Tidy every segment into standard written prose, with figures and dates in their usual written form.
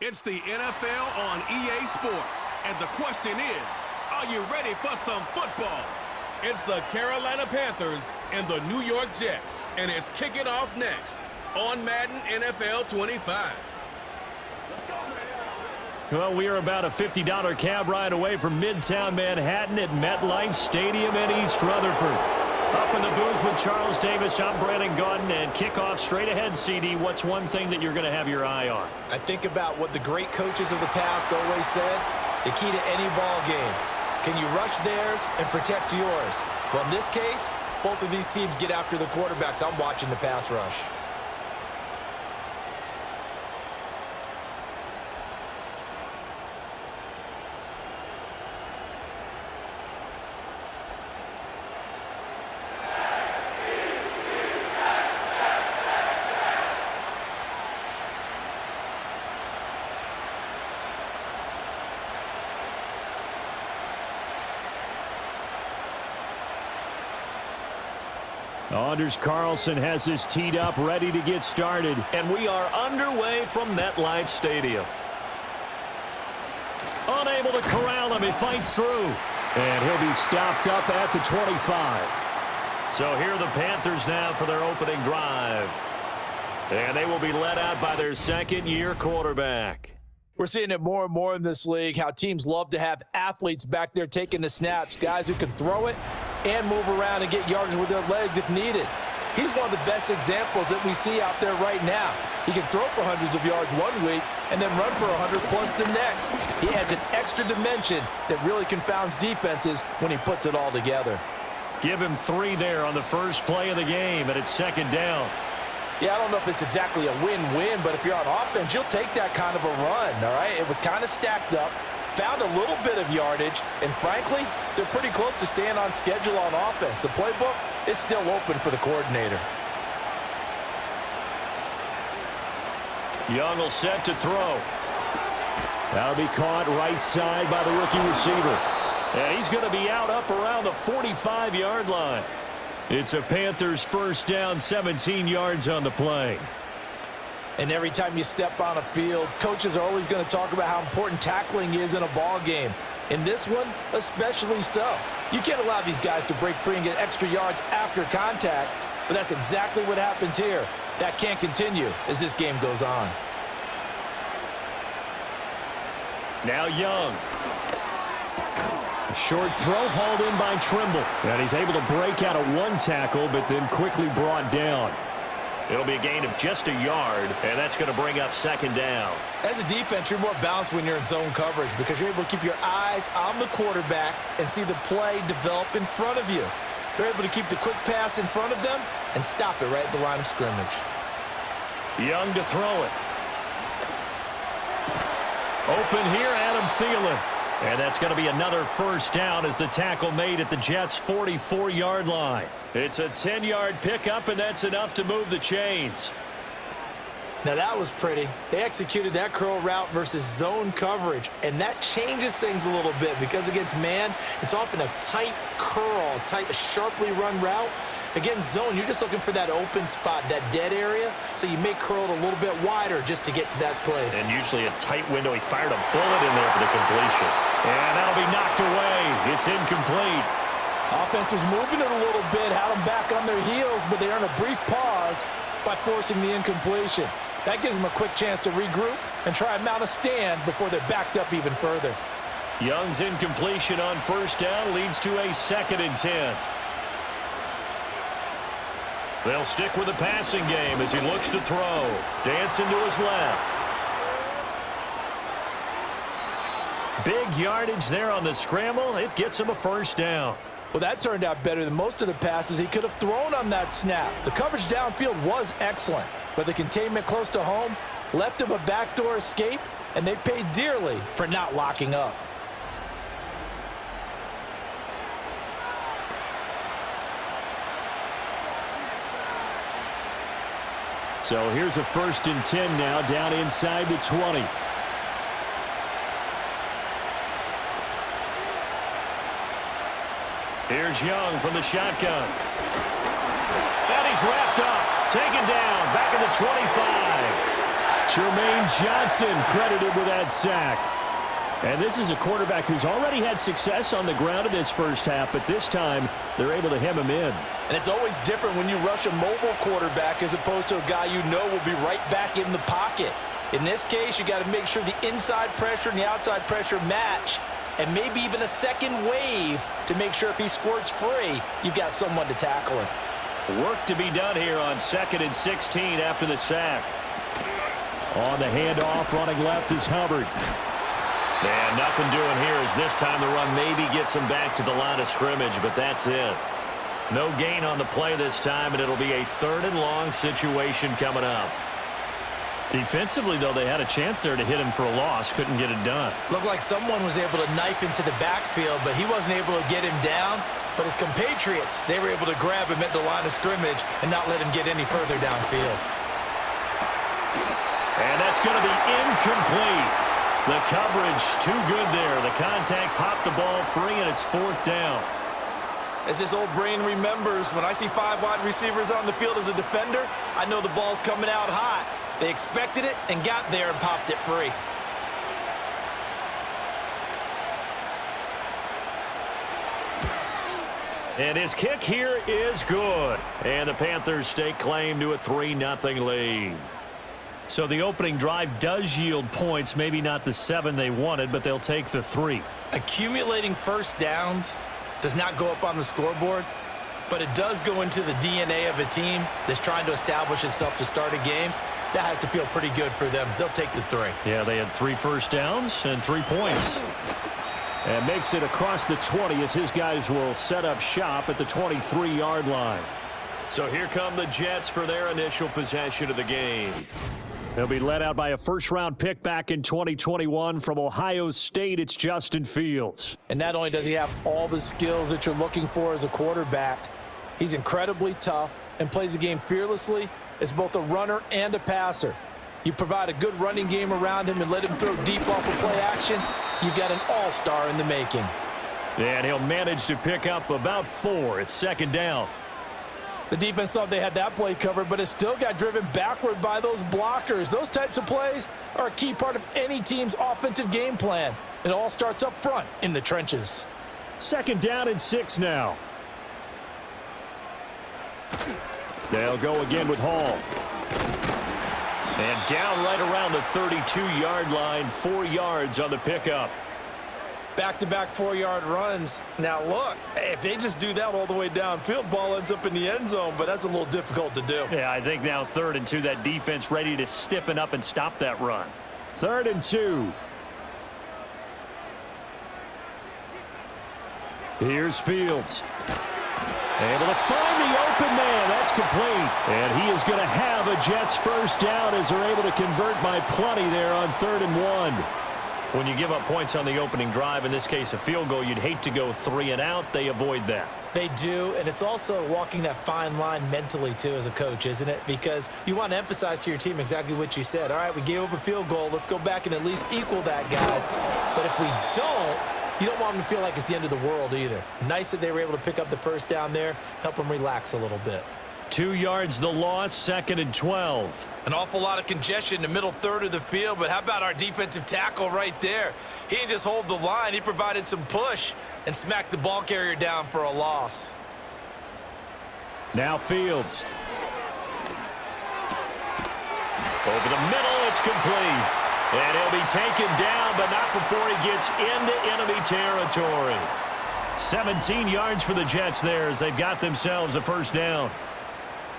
It's the NFL on EA Sports, and the question is, are you ready for some football? It's the Carolina Panthers and the New York Jets, and it's kicking off next on Madden NFL 25. Well, we are about a $50 cab ride away from Midtown Manhattan at MetLife Stadium in East Rutherford. Up in the booth with Charles Davis, I'm Brandon Gaudin, and kickoff straight ahead, CD. What's one thing that you're going to have your eye on? I think about what the great coaches of the past always said, the key to any ball game. Can you rush theirs and protect yours? Well, in this case, both of these teams get after the quarterbacks. I'm watching the pass rush. Anders Carlson has this teed up, ready to get started. And we are underway from MetLife Stadium. Unable to corral him, he fights through. And he'll be stopped up at the 25. So here are the Panthers now for their opening drive. And they will be led out by their second-year quarterback. We're seeing it more and more in this league, how teams love to have athletes back there taking the snaps, guys who can throw it and move around and get yardage with their legs if needed. He's one of the best examples that we see out there right now. He can throw for hundreds of yards one week and then run for 100 plus the next. He adds an extra dimension that really confounds defenses when he puts it all together. Give him 3 there on the first play of the game, and it's second down. Yeah, I don't know if it's exactly a win-win, but if you're on offense, you'll take that kind of a run, all right? It was kind of stacked up, found a little bit of yardage, and frankly, they're pretty close to staying on schedule on offense. The playbook is still open for the coordinator. Young will set to throw. That'll be caught right side by the rookie receiver. And he's going to be out up around the 45-yard line. It's a Panthers first down, 17 yards on the play. And every time you step on a field, coaches are always going to talk about how important tackling is in a ball game. In this one, especially so. You can't allow these guys to break free and get extra yards after contact, but that's exactly what happens here. That can't continue as this game goes on. Now Young. A short throw hauled in by Trimble. And he's able to break out of one tackle, but then quickly brought down. It'll be a gain of just a yard, and that's going to bring up second down. As a defense, you're more balanced when you're in zone coverage because you're able to keep your eyes on the quarterback and see the play develop in front of you. They're able to keep the quick pass in front of them and stop it right at the line of scrimmage. Young to throw it. Open here, Adam Thielen. And that's going to be another first down as the tackle made at the Jets' 44-yard line. It's a 10-yard pickup, and that's enough to move the chains. Now that was pretty. They executed that curl route versus zone coverage, and that changes things a little bit because against man, it's often a tight curl, tight, sharply run route. Against zone, you're just looking for that open spot, that dead area, so you may curl it a little bit wider just to get to that place. And usually a tight window. He fired a bullet in there for the completion. And that'll be knocked away. It's incomplete. Offense was moving it a little bit, had them back on their heels, but they earned a brief pause by forcing the incompletion. That gives them a quick chance to regroup and try and mount a stand before they're backed up even further. Young's incompletion on first down leads to a 2nd and 10. They'll stick with the passing game as he looks to throw. Dancing to his left. Big yardage there on the scramble. It gets him a first down. Well, that turned out better than most of the passes he could have thrown on that snap. The coverage downfield was excellent, but the containment close to home left him a backdoor escape, and they paid dearly for not locking up. So here's a 1st and 10 now, down inside the 20. Here's Young from the shotgun. And he's wrapped up, taken down, back at the 25. Jermaine Johnson credited with that sack. And this is a quarterback who's already had success on the ground in this first half, but this time they're able to hem him in. And it's always different when you rush a mobile quarterback as opposed to a guy you know will be right back in the pocket. In this case, you got to make sure the inside pressure and the outside pressure match, and maybe even a second wave to make sure if he squirts free, you've got someone to tackle him. Work to be done here on 2nd and 16 after the sack. On the handoff, running left is Hubbard. And nothing doing here as this time the run maybe gets him back to the line of scrimmage, but that's it. No gain on the play this time, and it'll be a 3rd and long situation coming up. Defensively, though, they had a chance there to hit him for a loss. Couldn't get it done. Looked like someone was able to knife into the backfield, but he wasn't able to get him down. But his compatriots, they were able to grab him at the line of scrimmage and not let him get any further downfield. And that's going to be incomplete. The coverage too good there. The contact popped the ball free, and it's 4th down. As this old brain remembers, when I see 5 wide receivers on the field as a defender, I know the ball's coming out hot. They expected it and got there and popped it free. And his kick here is good. And the Panthers stake claim to a 3-0 lead. So the opening drive does yield points, maybe not the 7 they wanted, but they'll take the 3. Accumulating first downs does not go up on the scoreboard, but it does go into the DNA of a team that's trying to establish itself to start a game. That has to feel pretty good for them. They'll take the 3. Yeah, they had 3 first downs and 3 points. And makes it across the 20 as his guys will set up shop at the 23-yard line. So here come the Jets for their initial possession of the game. They'll be led out by a first-round pick back in 2021 from Ohio State. It's Justin Fields. And not only does he have all the skills that you're looking for as a quarterback, he's incredibly tough and plays the game fearlessly as both a runner and a passer. You provide a good running game around him and let him throw deep off of play action, you've got an all-star in the making. And he'll manage to pick up about 4. It's 2nd down. The defense thought they had that play covered, but it still got driven backward by those blockers. Those types of plays are a key part of any team's offensive game plan. It all starts up front in the trenches. 2nd down and 6 now. They'll go again with Hall. And down right around the 32-yard line, 4 yards on the pickup. Back-to-back 4-yard runs. Now, look, if they just do that all the way downfield, ball ends up in the end zone, but that's a little difficult to do. Yeah, I think now 3rd and 2, that defense ready to stiffen up and stop that run. 3rd and 2. Here's Fields. Able to find the open man. That's complete. And he is going to have a Jets first down as they're able to convert by plenty there on 3rd and 1. When you give up points on the opening drive, in this case a field goal, you'd hate to go 3 and out. They avoid that. They do, and it's also walking that fine line mentally, too, as a coach, isn't it? Because you want to emphasize to your team exactly what you said. All right, we gave up a field goal. Let's go back and at least equal that, guys. But if we don't, you don't want them to feel like it's the end of the world either. Nice that they were able to pick up the first down there, help them relax a little bit. 2 yards the loss, 2nd and 12. An awful lot of congestion in the middle third of the field, but how about our defensive tackle right there? He didn't just hold the line, he provided some push and smacked the ball carrier down for a loss. Now Fields. Over the middle, it's complete. And he'll be taken down, but not before he gets into enemy territory. 17 yards for the Jets there as they've got themselves a first down.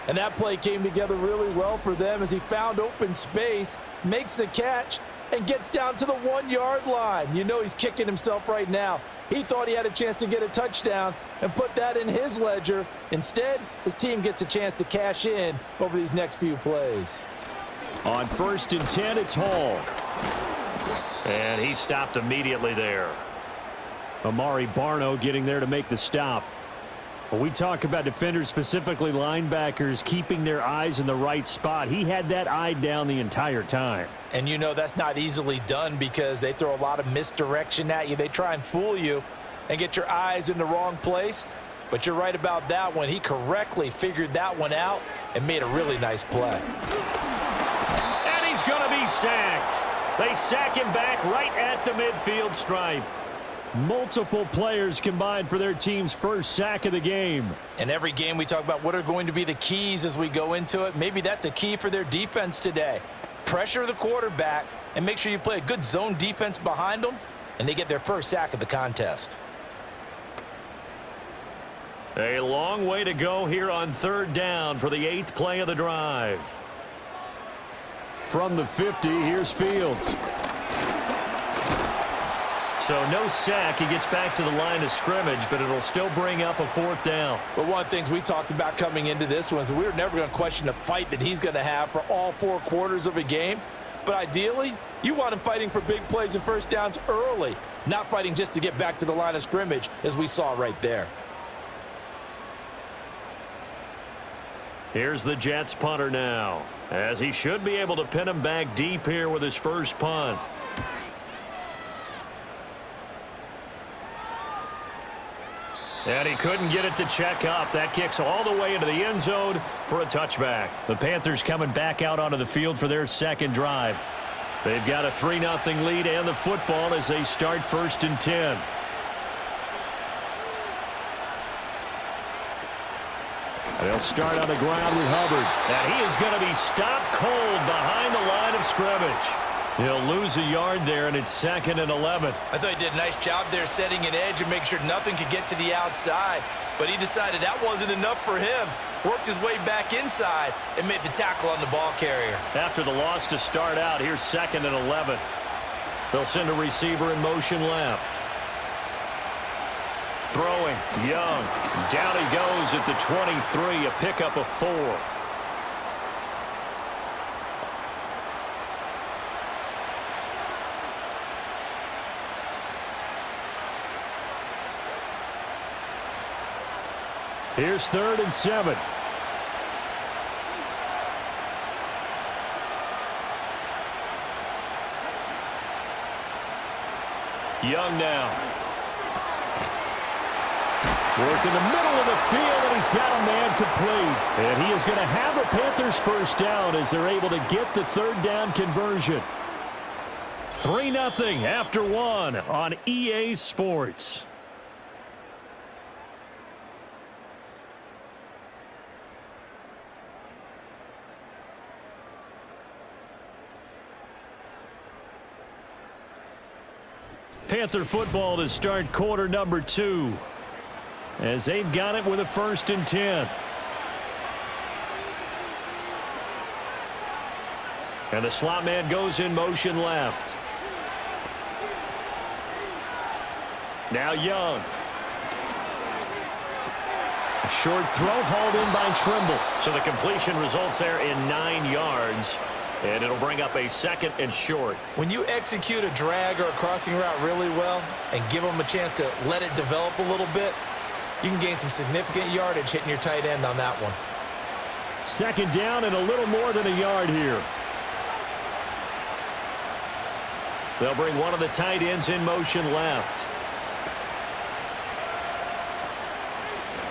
And that play came together really well for them as he found open space, makes the catch, and gets down to the 1-yard line. You know he's kicking himself right now. He thought he had a chance to get a touchdown and put that in his ledger. Instead, his team gets a chance to cash in over these next few plays. On 1st and 10, it's Hall. And he stopped immediately there. Amari Barno getting there to make the stop. When we talk about defenders, specifically linebackers, keeping their eyes in the right spot, he had that eye down the entire time. And you know that's not easily done because they throw a lot of misdirection at you. They try and fool you and get your eyes in the wrong place. But you're right about that one. He correctly figured that one out and made a really nice play. And he's going to be sacked. They sack him back right at the midfield stripe. Multiple players combined for their team's first sack of the game. In every game we talk about what are going to be the keys as we go into it. Maybe that's a key for their defense today. Pressure the quarterback and make sure you play a good zone defense behind them, and they get their first sack of the contest. A long way to go here on third down for the 8th play of the drive. From the 50, here's Fields. So no sack. He gets back to the line of scrimmage, but it'll still bring up a 4th down. But one of the things we talked about coming into this one is we were never going to question the fight that he's going to have for all 4 quarters of a game. But ideally, you want him fighting for big plays and first downs early, not fighting just to get back to the line of scrimmage, as we saw right there. Here's the Jets punter now, as he should be able to pin him back deep here with his first punt. And he couldn't get it to check up. That kicks all the way into the end zone for a touchback. The Panthers coming back out onto the field for their second drive. They've got a 3-0 lead and the football as they start 1st and 10. They'll start on the ground with Hubbard. And he is going to be stopped cold behind the line of scrimmage. He'll lose a yard there, and it's 2nd and 11. I thought he did a nice job there setting an edge and making sure nothing could get to the outside. But he decided that wasn't enough for him. Worked his way back inside and made the tackle on the ball carrier. After the loss to start out, here's 2nd and 11. They'll send a receiver in motion left. Throwing, Young. Down he goes at the 23, a pickup of 4. Here's 3rd and 7. Young now. Work in the middle of the field, and he's got a man complete. And he is going to have a Panthers first down as they're able to get the 3rd down conversion. 3-0 after 1 on EA Sports. Panther football to start quarter number 2. As they've got it with a 1st and 10. And the slot man goes in motion left. Now Young. A short throw hauled in by Trimble. So the completion results there in 9 yards. And it'll bring up a 2nd and short. When you execute a drag or a crossing route really well and give them a chance to let it develop a little bit, you can gain some significant yardage hitting your tight end on that one. 2nd down and a little more than a yard here. They'll bring one of the tight ends in motion left.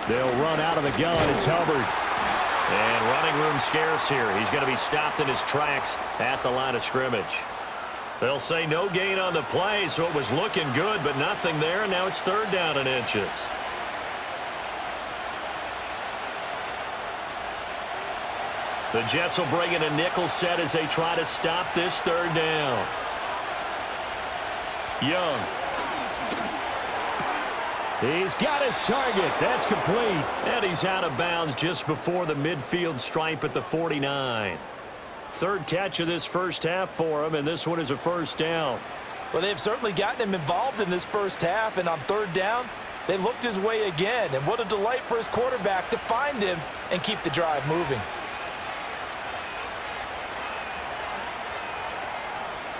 They'll run out of the gun. It's Hubbard. And running room scarce here. He's going to be stopped in his tracks at the line of scrimmage. They'll say no gain on the play, so it was looking good, but nothing there. And now it's 3rd down and inches. The Jets will bring in a nickel set as they try to stop this 3rd down. Young. He's got his target. That's complete. And he's out of bounds just before the midfield stripe at the 49. 3rd catch of this first half for him, and this one is a 1st down. Well, they've certainly gotten him involved in this first half, and on 3rd down, they looked his way again. And what a delight for his quarterback to find him and keep the drive moving.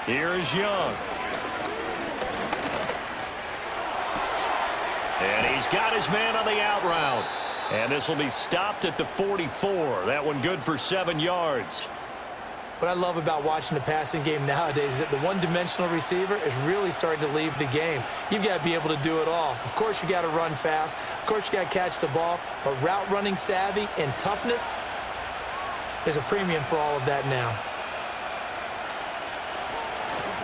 Here is Young. And he's got his man on the out route. And this will be stopped at the 44. That one good for 7 yards. What I love about watching the passing game nowadays is that the one-dimensional receiver is really starting to leave the game. You've got to be able to do it all. Of course, you got to run fast. Of course, you got to catch the ball. But route running savvy and toughness, there's a premium for all of that now.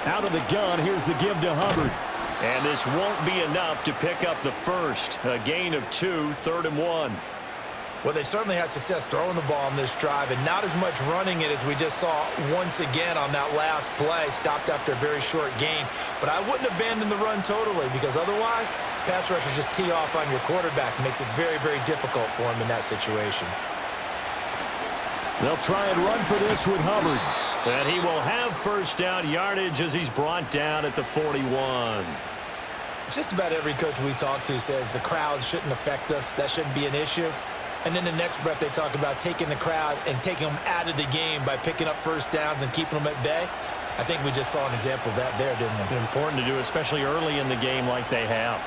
Out of the gun, here's the give to Hubbard. And this won't be enough to pick up the first. A gain of 2, 3rd and 1. Well, they certainly had success throwing the ball on this drive and not as much running it as we just saw once again on that last play. Stopped after a very short gain. But I wouldn't abandon the run totally because otherwise, pass rushers just tee off on your quarterback. Makes it very, very difficult for him in that situation. They'll try and run for this with Hubbard. And he will have first down yardage as he's brought down at the 41. Just about every coach we talk to says the crowd shouldn't affect us. That shouldn't be an issue. And then the next breath they talk about taking the crowd and taking them out of the game by picking up first downs and keeping them at bay. I think we just saw an example of that there, didn't we? Important to do, especially early in the game like they have.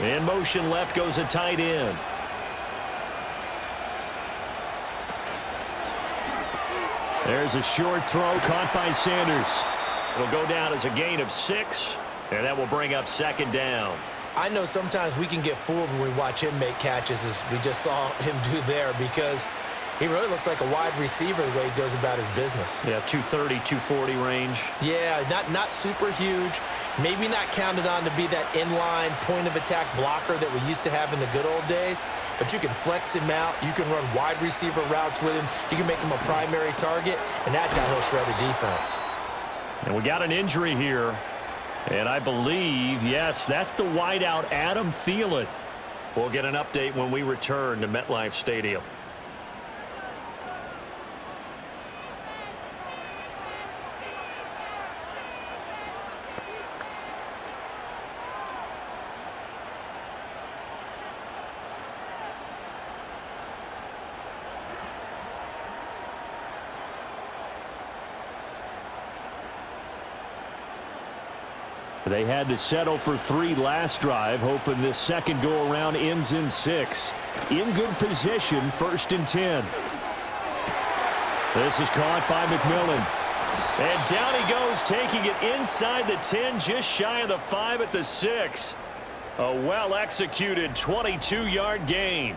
In motion left goes a tight end. There's a short throw caught by Sanders. It'll go down as a gain of 6, and that will bring up 2nd down. I know sometimes we can get fooled when we watch him make catches, as we just saw him do there, because he really looks like a wide receiver the way he goes about his business. Yeah, 230, 240 range. Yeah, not super huge. Maybe not counted on to be that inline point-of-attack blocker that we used to have in the good old days, but you can flex him out. You can run wide receiver routes with him. You can make him a primary target, and that's how he'll shred a defense. And we got an injury here. And I believe, yes, that's the wideout, Adam Thielen. We'll get an update when we return to MetLife Stadium. They had to settle for 3 last drive, hoping this second go-around ends in 6. In good position, 1st and 10. This is caught by McMillan. And down he goes, taking it inside the 10, just shy of the 5 at the 6. A well-executed 22-yard gain.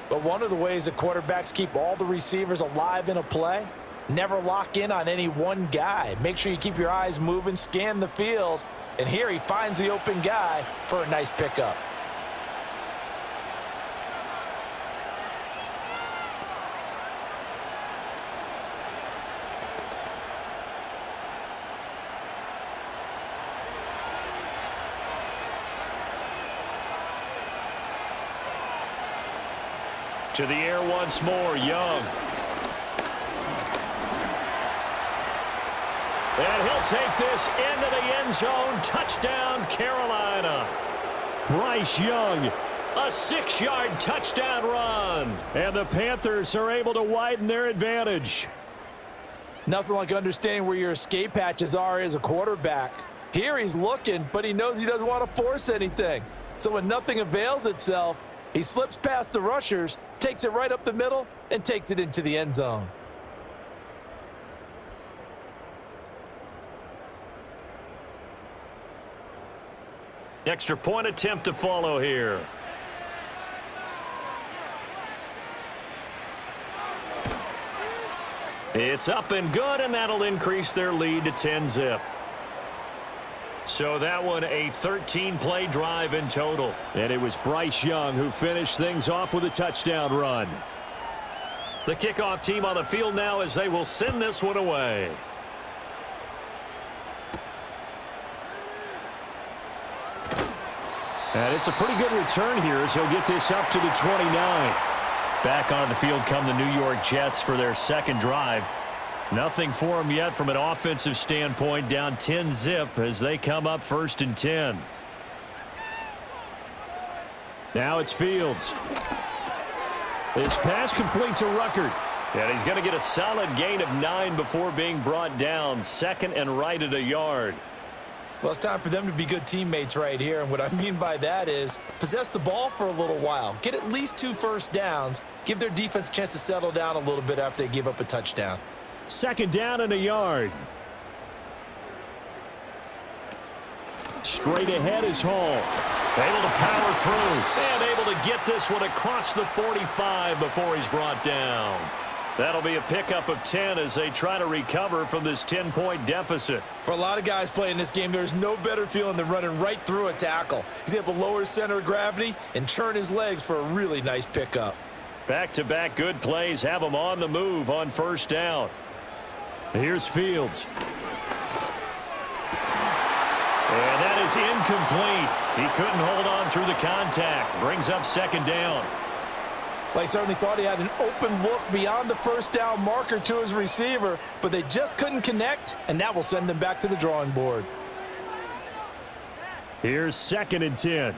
But one of the ways that quarterbacks keep all the receivers alive in a play, never lock in on any one guy. Make sure you keep your eyes moving, scan the field, and here he finds the open guy for a nice pickup. To the air once more, Young. And he'll take this into the end zone. Touchdown, Carolina. Bryce Young, a 6-yard touchdown run. And the Panthers are able to widen their advantage. Nothing like understanding where your escape hatches are as a quarterback. Here he's looking, but he knows he doesn't want to force anything. So when nothing avails itself, he slips past the rushers, takes it right up the middle, and takes it into the end zone. Extra point attempt to follow here. It's up and good, and that'll increase their lead to 10-zip. So that one a 13-play drive in total. And it was Bryce Young who finished things off with a touchdown run. The kickoff team on the field now as they will send this one away. And it's a pretty good return here as he'll get this up to the 29. Back on the field come the New York Jets for their second drive. Nothing for them yet from an offensive standpoint, down 10-zip as they come up 1st and 10. Now it's Fields. This pass complete to Ruckert. And he's going to get a solid gain of 9 before being brought down. 2nd and right at a yard. Well, it's time for them to be good teammates right here, and what I mean by that is possess the ball for a little while. Get at least 2 first downs. Give their defense a chance to settle down a little bit after they give up a touchdown. 2nd down and a yard. Straight ahead is Hall. Able to power through and able to get this one across the 45 before he's brought down. That'll be a pickup of 10 as they try to recover from this 10-point deficit. For a lot of guys playing this game, there's no better feeling than running right through a tackle. He's able to lower his center of gravity and turn his legs for a really nice pickup. Back-to-back good plays have them on the move on first down. Here's Fields. And that is incomplete. He couldn't hold on through the contact. Brings up second down. Well, he certainly thought he had an open look beyond the first down marker to his receiver, but they just couldn't connect, and that will send them back to the drawing board. Here's 2nd and 10.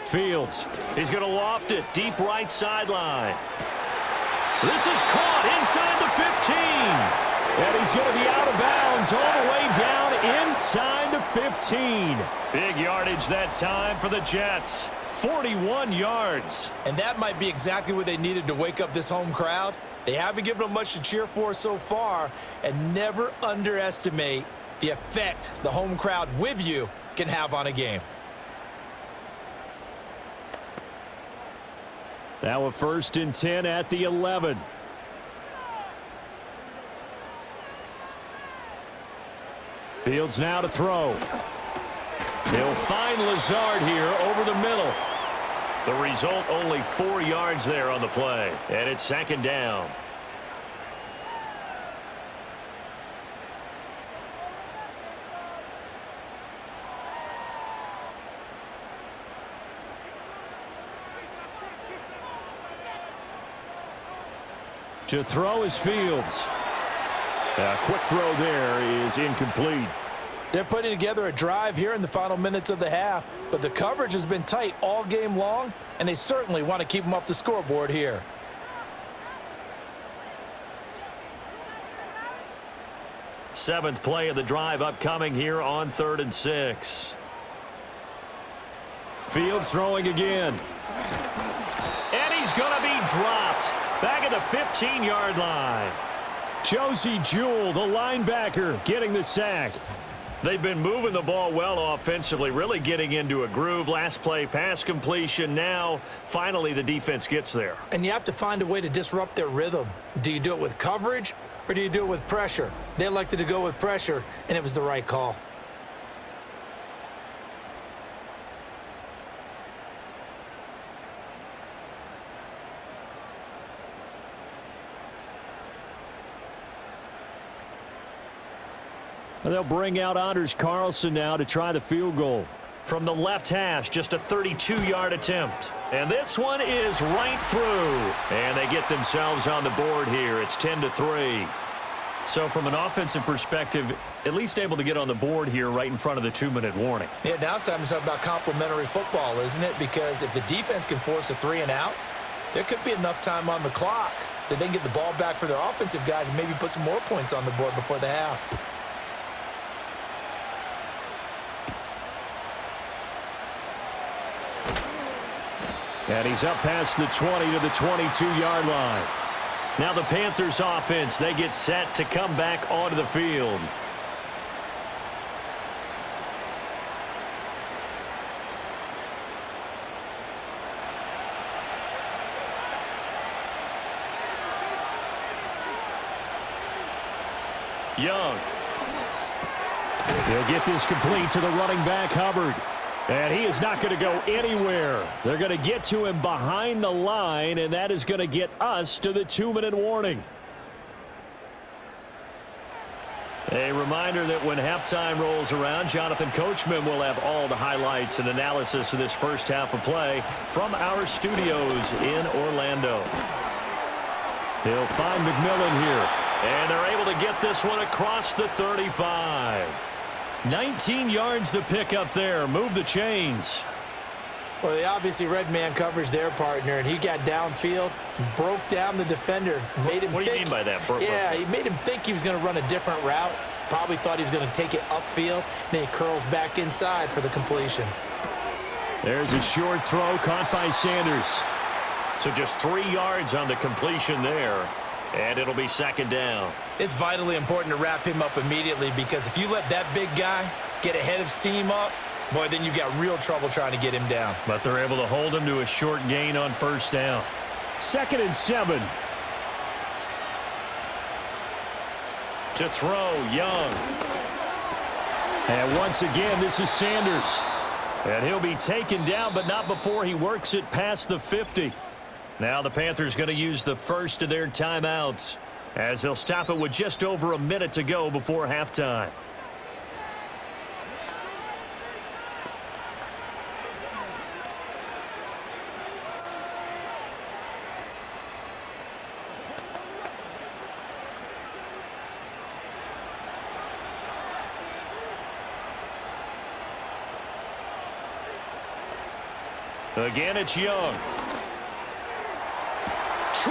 Fields. He's going to loft it deep right sideline. This is caught inside the 15. And he's going to be out of bounds all the way down inside the 15. Big yardage that time for the Jets. 41 yards. And that might be exactly what they needed to wake up this home crowd. They haven't given them much to cheer for so far, and never underestimate the effect the home crowd with you can have on a game. Now a 1st and 10 at the 11. Fields now to throw. He'll find Lazard here over the middle. The result, only 4 yards there on the play. And it's 2nd down. To throw is Fields. A quick throw there is incomplete. They're putting together a drive here in the final minutes of the half, but the coverage has been tight all game long, and they certainly want to keep them off the scoreboard here. Seventh play of the drive upcoming here on 3rd and 6. Fields throwing again. And he's going to be dropped. Back at the 15-yard line. Josie Jewell, the linebacker, getting the sack. They've been moving the ball well offensively, really getting into a groove. Last play, pass completion. Now, finally, the defense gets there. And you have to find a way to disrupt their rhythm. Do you do it with coverage, or do you do it with pressure? They elected to go with pressure, and it was the right call. They'll bring out Anders Carlson now to try the field goal. From the left hash, just a 32-yard attempt. And this one is right through. And they get themselves on the board here. It's 10-3. So from an offensive perspective, at least able to get on the board here right in front of the 2-minute warning. Yeah, now it's time to talk about complementary football, isn't it? Because if the defense can force a 3-and-out, there could be enough time on the clock that they can get the ball back for their offensive guys and maybe put some more points on the board before the half. And he's up past the 20 to the 22-yard line. Now the Panthers offense, they get set to come back onto the field. Young. He'll get this complete to the running back, Hubbard. And he is not going to go anywhere. They're going to get to him behind the line, and that is going to get us to the 2-minute warning. A reminder that when halftime rolls around, Jonathan Coachman will have all the highlights and analysis of this first half of play from our studios in Orlando. He'll find McMillan here. And they're able to get this one across the 35. 19 yards the pick up there. Move the chains. Well, they obviously read man coverage their partner, and he got downfield, broke down the defender, made him What do you mean by that? Yeah, he made him think he was going to run a different route. Probably thought he was going to take it upfield. Then he curls back inside for the completion. There's a short throw caught by Sanders. So just 3 yards on the completion there. And it'll be second down. It's vitally important to wrap him up immediately, because if you let that big guy get a head of steam up, Boy, then you've got real trouble trying to get him down. But they're able to hold him to a short gain on first down. 2nd and 7. To throw, Young. And once again, this is Sanders. And he'll be taken down, but not before he works it past the 50. Now the Panthers going to use the first of their timeouts, as they'll stop it with just over a minute to go before halftime. Again, it's Young. 20.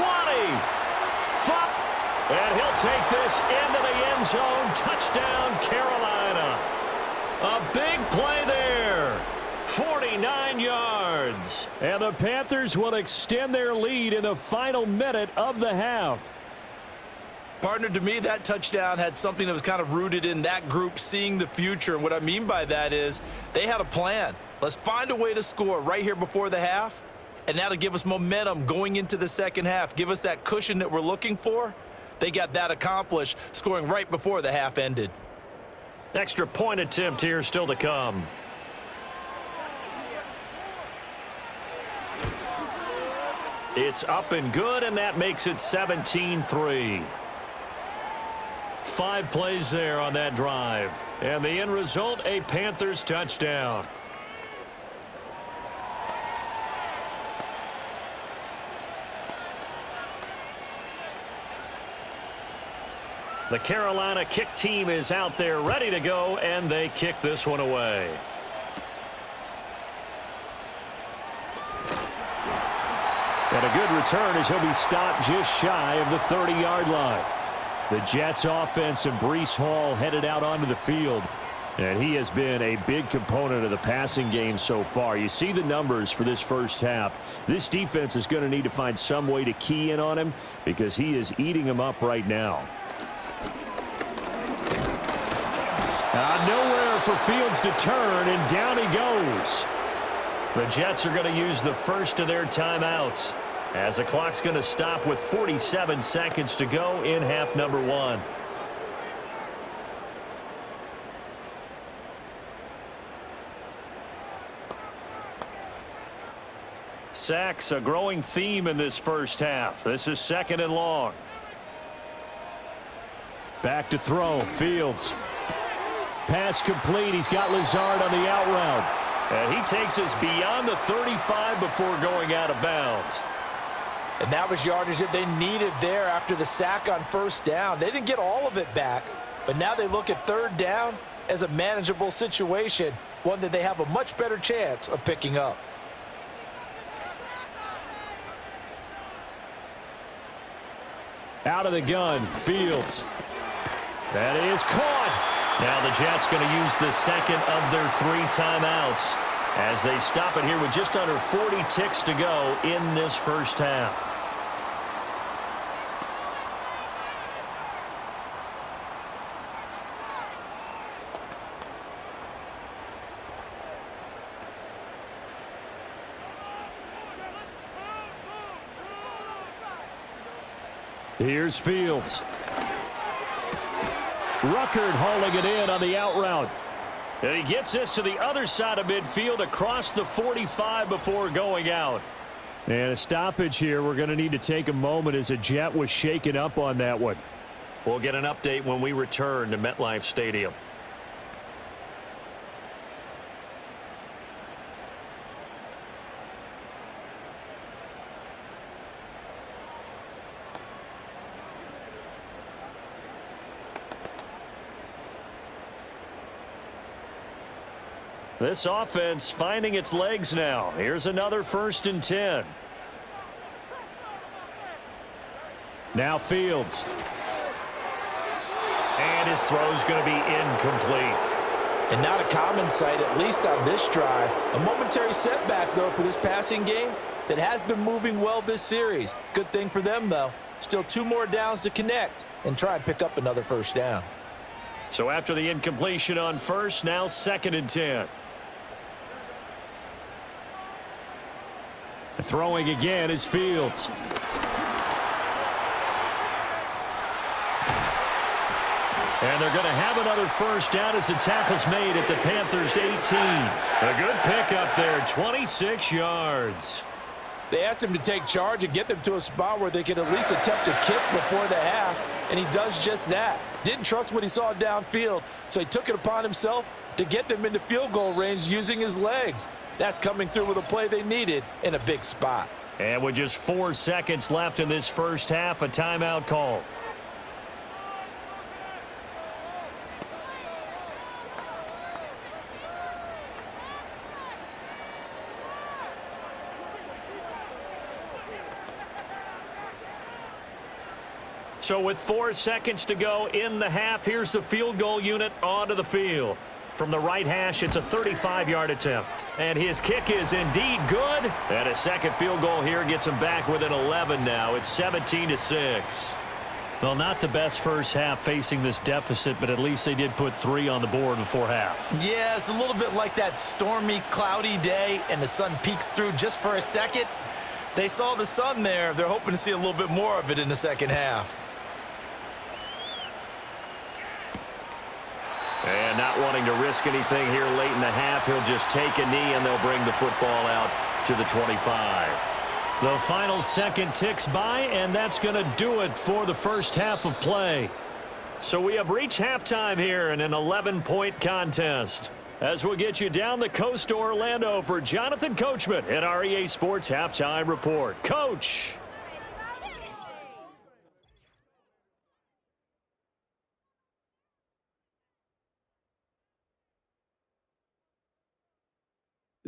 And he'll take this into the end zone. Touchdown, Carolina. A big play there. 49 yards. And the Panthers will extend their lead in the final minute of the half. Partner, to me, that touchdown had something that was kind of rooted in that group seeing the future. And what I mean by that is they had a plan. Let's find a way to score right here before the half, and that'll give us momentum going into the second half. Give us that cushion that we're looking for. They got that accomplished, scoring right before the half ended. Extra point attempt here still to come. It's up and good, and that makes it 17-3. 5 plays there on that drive. And the end result, a Panthers touchdown. The Carolina kick team is out there ready to go, and they kick this one away. And a good return as he'll be stopped just shy of the 30-yard line. The Jets offense and Breece Hall headed out onto the field, and he has been a big component of the passing game so far. You see the numbers for this first half. This defense is going to need to find some way to key in on him because he is eating them up right now. Nowhere for Fields to turn, and down he goes. The Jets are going to use the first of their timeouts, as the clock's going to stop with 47 seconds to go in half number 1. Sacks, a growing theme in this first half. This is 2nd and long. Back to throw, Fields. Pass complete. He's got Lazard on the out route. And he takes us beyond the 35 before going out of bounds. And that was yardage that they needed there after the sack on first down. They didn't get all of it back, but now they look at 3rd down as a manageable situation, one that they have a much better chance of picking up. Out of the gun, Fields. That is caught. Now the Jets going to use the second of their 3 timeouts as they stop it here with just under 40 ticks to go in this first half. Here's Fields. Ruckert hauling it in on the out route. And he gets this to the other side of midfield across the 45 before going out. And a stoppage here. We're going to need to take a moment as a Jet was shaken up on that one. We'll get an update when we return to MetLife Stadium. This offense finding its legs now. Here's another 1st and 10. Now Fields. And his throw's going to be incomplete. And not a common sight, at least on this drive. A momentary setback, though, for this passing game that has been moving well this series. Good thing for them, though. Still 2 more downs to connect and try and pick up another first down. So after the incompletion on first, now 2nd and 10. Throwing again is Fields. And they're going to have another first down as the tackle's made at the Panthers' 18. A good pickup there, 26 yards. They asked him to take charge and get them to a spot where they could at least attempt a kick before the half, and he does just that. Didn't trust what he saw downfield, so he took it upon himself to get them into field goal range using his legs. That's coming through with a play they needed in a big spot. And with just 4 seconds left in this first half, a timeout call. So with 4 seconds to go in the half, here's the field goal unit onto the field. From the right hash, it's a 35-yard attempt. And his kick is indeed good. And a second field goal here gets him back within 11 now. It's 17-6. Well, not the best first half facing this deficit, but at least they did put 3 on the board before half. Yeah, it's a little bit like that stormy, cloudy day, and the sun peeks through just for a second. They saw the sun there. They're hoping to see a little bit more of it in the second half. And not wanting to risk anything here late in the half, he'll just take a knee and they'll bring the football out to the 25. The final second ticks by, and that's going to do it for the first half of play. So we have reached halftime here in an 11-point contest. As we'll get you down the coast to Orlando for Jonathan Coachman at our EA Sports Halftime Report. Coach!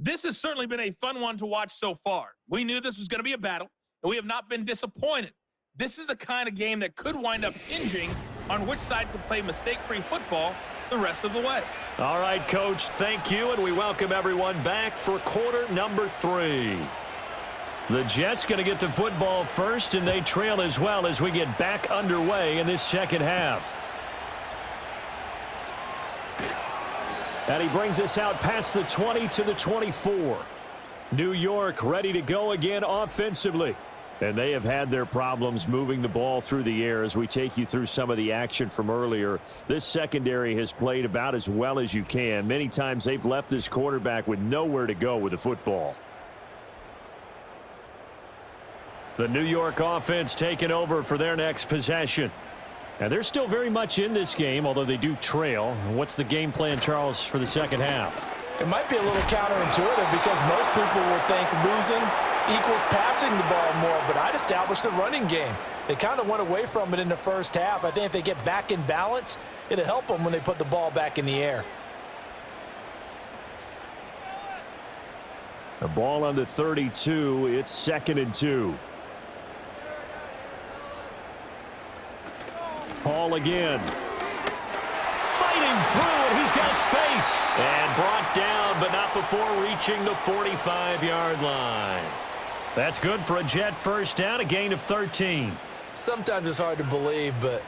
This has certainly been a fun one to watch so far. We knew this was going to be a battle, and we have not been disappointed. This is the kind of game that could wind up hinging on which side could play mistake-free football the rest of the way. All right, Coach, thank you, and we welcome everyone back for quarter number 3. The Jets going to get the football first, and they trail as well as we get back underway in this second half. And he brings us out past the 20 to the 24. New York ready to go again offensively. And they have had their problems moving the ball through the air as we take you through some of the action from earlier. This secondary has played about as well as you can. Many times they've left this quarterback with nowhere to go with the football. The New York offense taking over for their next possession. And they're still very much in this game, although they do trail. What's the game plan, Charles, for the second half? It might be a little counterintuitive because most people will think losing equals passing the ball more, but I'd establish the running game. They kind of went away from it in the first half. I think if they get back in balance, it'll help them when they put the ball back in the air. The ball on the 32. It's 2nd and 2. Paul again. Fighting through, and he's got space. And brought down, but not before reaching the 45-yard line. That's good for a Jet first down, a gain of 13. Sometimes it's hard to believe, but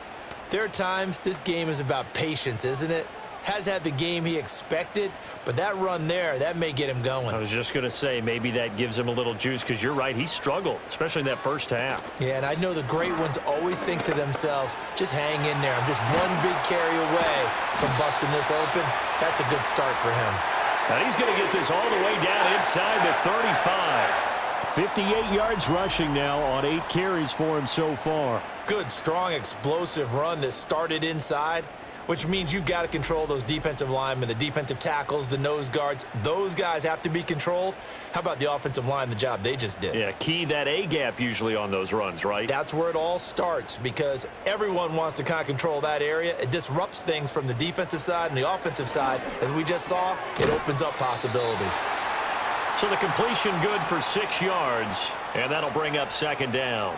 there are times this game is about patience, isn't it? Has had the game he expected, but that run there, that may get him going. I was just going to say, maybe that gives him a little juice, because you're right, he struggled, especially in that first half. Yeah, and I know the great ones always think to themselves, just hang in there. I'm just one big carry away from busting this open. That's a good start for him. And he's going to get this all the way down inside the 35. 58 yards rushing now on 8 carries for him so far. Good, strong, explosive run that started inside, which means you've got to control those defensive linemen, the defensive tackles, the nose guards. Those guys have to be controlled. How about the offensive line, the job they just did? Yeah, key that A-gap usually on those runs, right? That's where it all starts because everyone wants to kind of control that area. It disrupts things from the defensive side and the offensive side. As we just saw, it opens up possibilities. So the completion good for 6 yards, and that'll bring up 2nd down.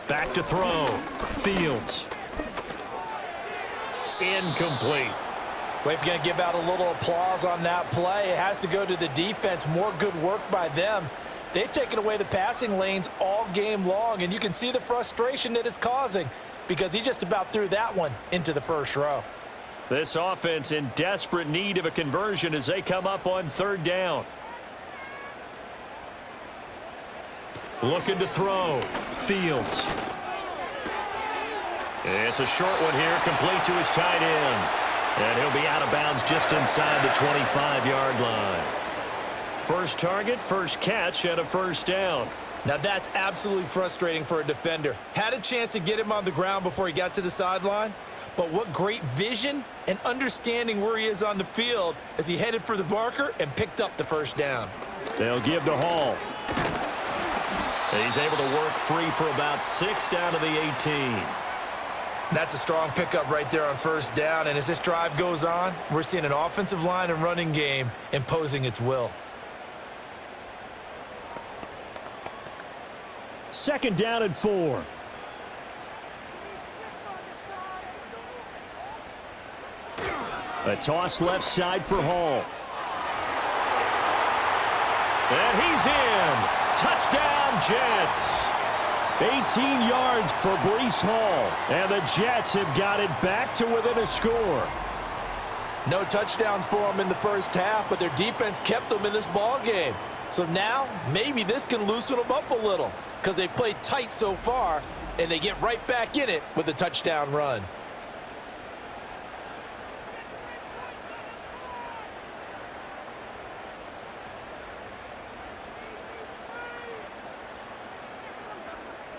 Back to throw. Fields. Incomplete. We're going to give out a little applause on that play. It has to go to the defense. More good work by them. They've taken away the passing lanes all game long, and you can see the frustration that it's causing because he just about threw that one into the first row. This offense in desperate need of a conversion as they come up on third down. Looking to throw. Fields. It's a short one here, complete to his tight end. And he'll be out of bounds just inside the 25-yard line. First target, first catch, and a first down. Now that's absolutely frustrating for a defender. Had a chance to get him on the ground before he got to the sideline, but what great vision and understanding where he is on the field as he headed for the marker and picked up the first down. They'll give to Hall. He's able to work free for about 6 down to the 18. That's a strong pickup right there on first down, and as this drive goes on, we're seeing an offensive line and running game imposing its will. Second down and 4. A toss left side for Hall. And he's in. Touchdown, Jets. 18 yards for Breece Hall. And the Jets have got it back to within a score. No touchdowns for them in the first half, but their defense kept them in this ball game. So now, maybe this can loosen them up a little because they played tight so far, and they get right back in it with a touchdown run.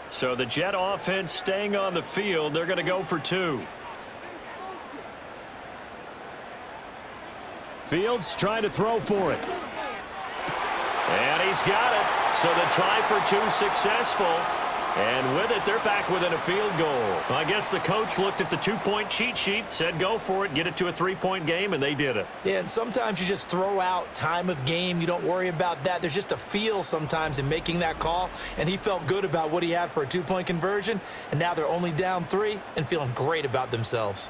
So the Jet offense staying on the field. They're going to go for 2. Fields trying to throw for it. And he's got it. So the try for 2 successful. And with it, they're back within a field goal. I guess the coach looked at the 2-point cheat sheet, said go for it, get it to a 3-point game, and they did it. Yeah, and sometimes you just throw out time of game. You don't worry about that. There's just a feel sometimes in making that call, and he felt good about what he had for a 2-point conversion, and now they're only down 3 and feeling great about themselves.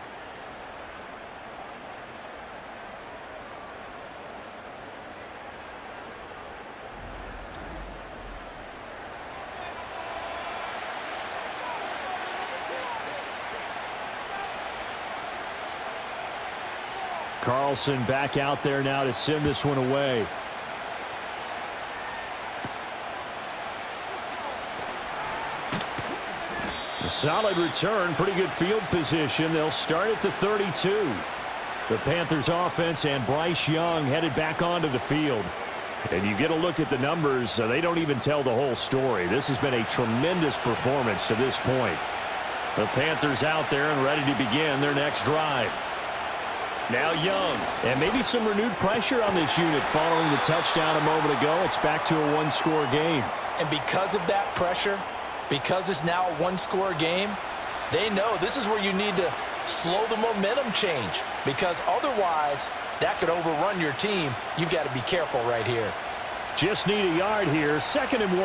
Carlson back out there now to send this one away. A solid return, pretty good field position. They'll start at the 32. The Panthers offense and Bryce Young headed back onto the field. And you get a look at the numbers, they don't even tell the whole story. This has been a tremendous performance to this point. The Panthers out there and ready to begin their next drive. Now Young, and maybe some renewed pressure on this unit following the touchdown a moment ago. It's back to a 1-score game. And because of that pressure, because it's now a 1-score game, they know this is where you need to slow the momentum change, because otherwise that could overrun your team. You've got to be careful right here. Just need a yard here, 2nd and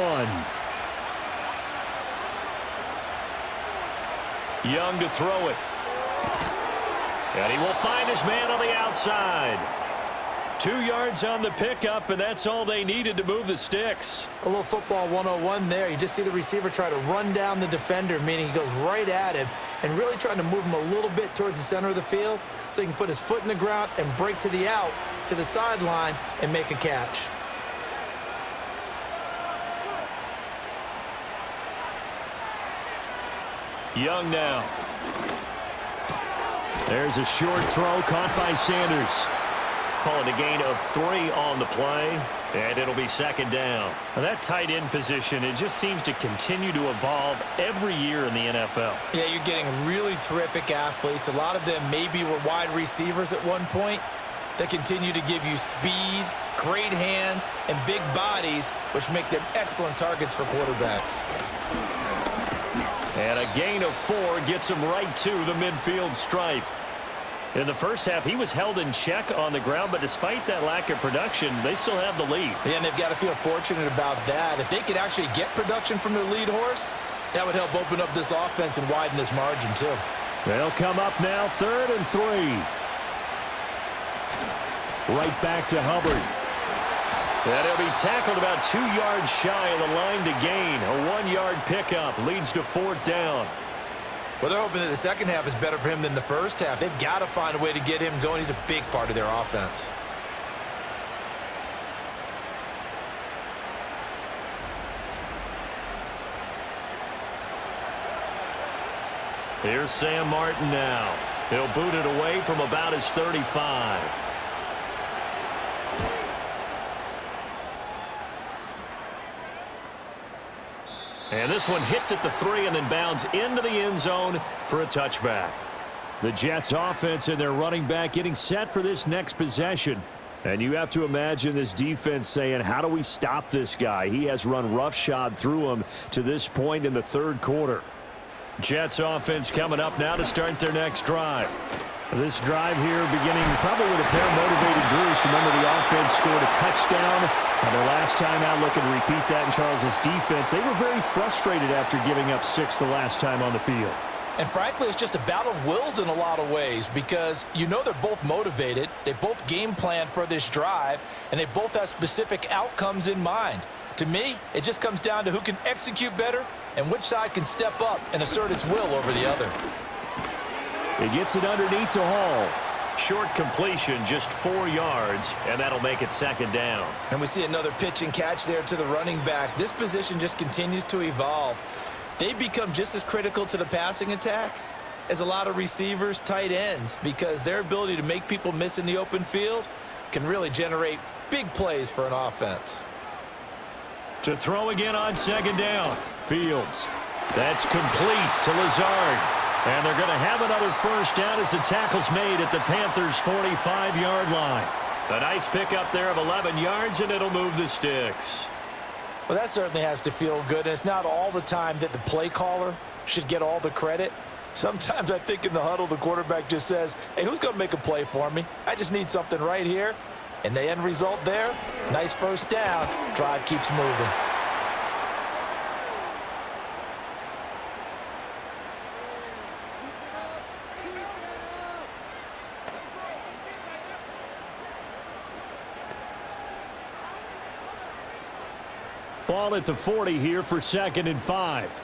1. Young to throw it. And he will find his man on the outside. 2 yards on the pickup, and that's all they needed to move the sticks. A little football 101 there. You just see the receiver try to run down the defender, meaning he goes right at him and really trying to move him a little bit towards the center of the field so he can put his foot in the ground and break to the out, to the sideline, and make a catch. Young now. There's a short throw caught by Sanders. Calling a gain of 3 on the play, and it'll be 2nd down. Now that tight end position, it just seems to continue to evolve every year in the NFL. Yeah, you're getting really terrific athletes. A lot of them maybe were wide receivers at one point. They continue to give you speed, great hands, and big bodies, which make them excellent targets for quarterbacks. And a gain of 4 gets him right to the midfield stripe. In the first half, he was held in check on the ground, but despite that lack of production, they still have the lead. Yeah, and they've got to feel fortunate about that. If they could actually get production from their lead horse, that would help open up this offense and widen this margin too. They'll come up now 3rd and 3. Right back to Hubbard. And he'll be tackled about 2 yards shy of the line to gain. A 1-yard pickup leads to 4th down. Well, they're hoping that the second half is better for him than the first half. They've got to find a way to get him going. He's a big part of their offense. Here's Sam Martin now. He'll boot it away from about his 35. And this one hits at the 3 and then bounds into the end zone for a touchback. The Jets offense and their running back getting set for this next possession. And you have to imagine this defense saying, how do we stop this guy? He has run roughshod through him to this point in the 3rd quarter. Jets offense coming up now to start their next drive. This drive here beginning probably with a pair of motivated Bruce. Remember, the offense scored a touchdown. And their last time out, looking to repeat that in Charles's defense. They were very frustrated after giving up 6 the last time on the field. And frankly, it's just a battle of wills in a lot of ways because you know they're both motivated. They both game plan for this drive, and they both have specific outcomes in mind. To me, it just comes down to who can execute better and which side can step up and assert its will over the other. He gets it underneath to Hall. Short completion, just 4 yards, and that'll make it 2nd down. And we see another pitch and catch there to the running back. This position just continues to evolve. They become just as critical to the passing attack as a lot of receivers, tight ends, because their ability to make people miss in the open field can really generate big plays for an offense. To throw again on 2nd down. Fields. That's complete to Lazard. And they're going to have another 1st down as the tackle's made at the Panthers' 45-yard line. A nice pickup there of 11 yards, and it'll move the sticks. Well, that certainly has to feel good, and it's not all the time that the play caller should get all the credit. Sometimes I think in the huddle, the quarterback just says, hey, who's going to make a play for me? I just need something right here. And the end result there, nice 1st down. Drive keeps moving. Ball at the 40 here for 2nd and 5.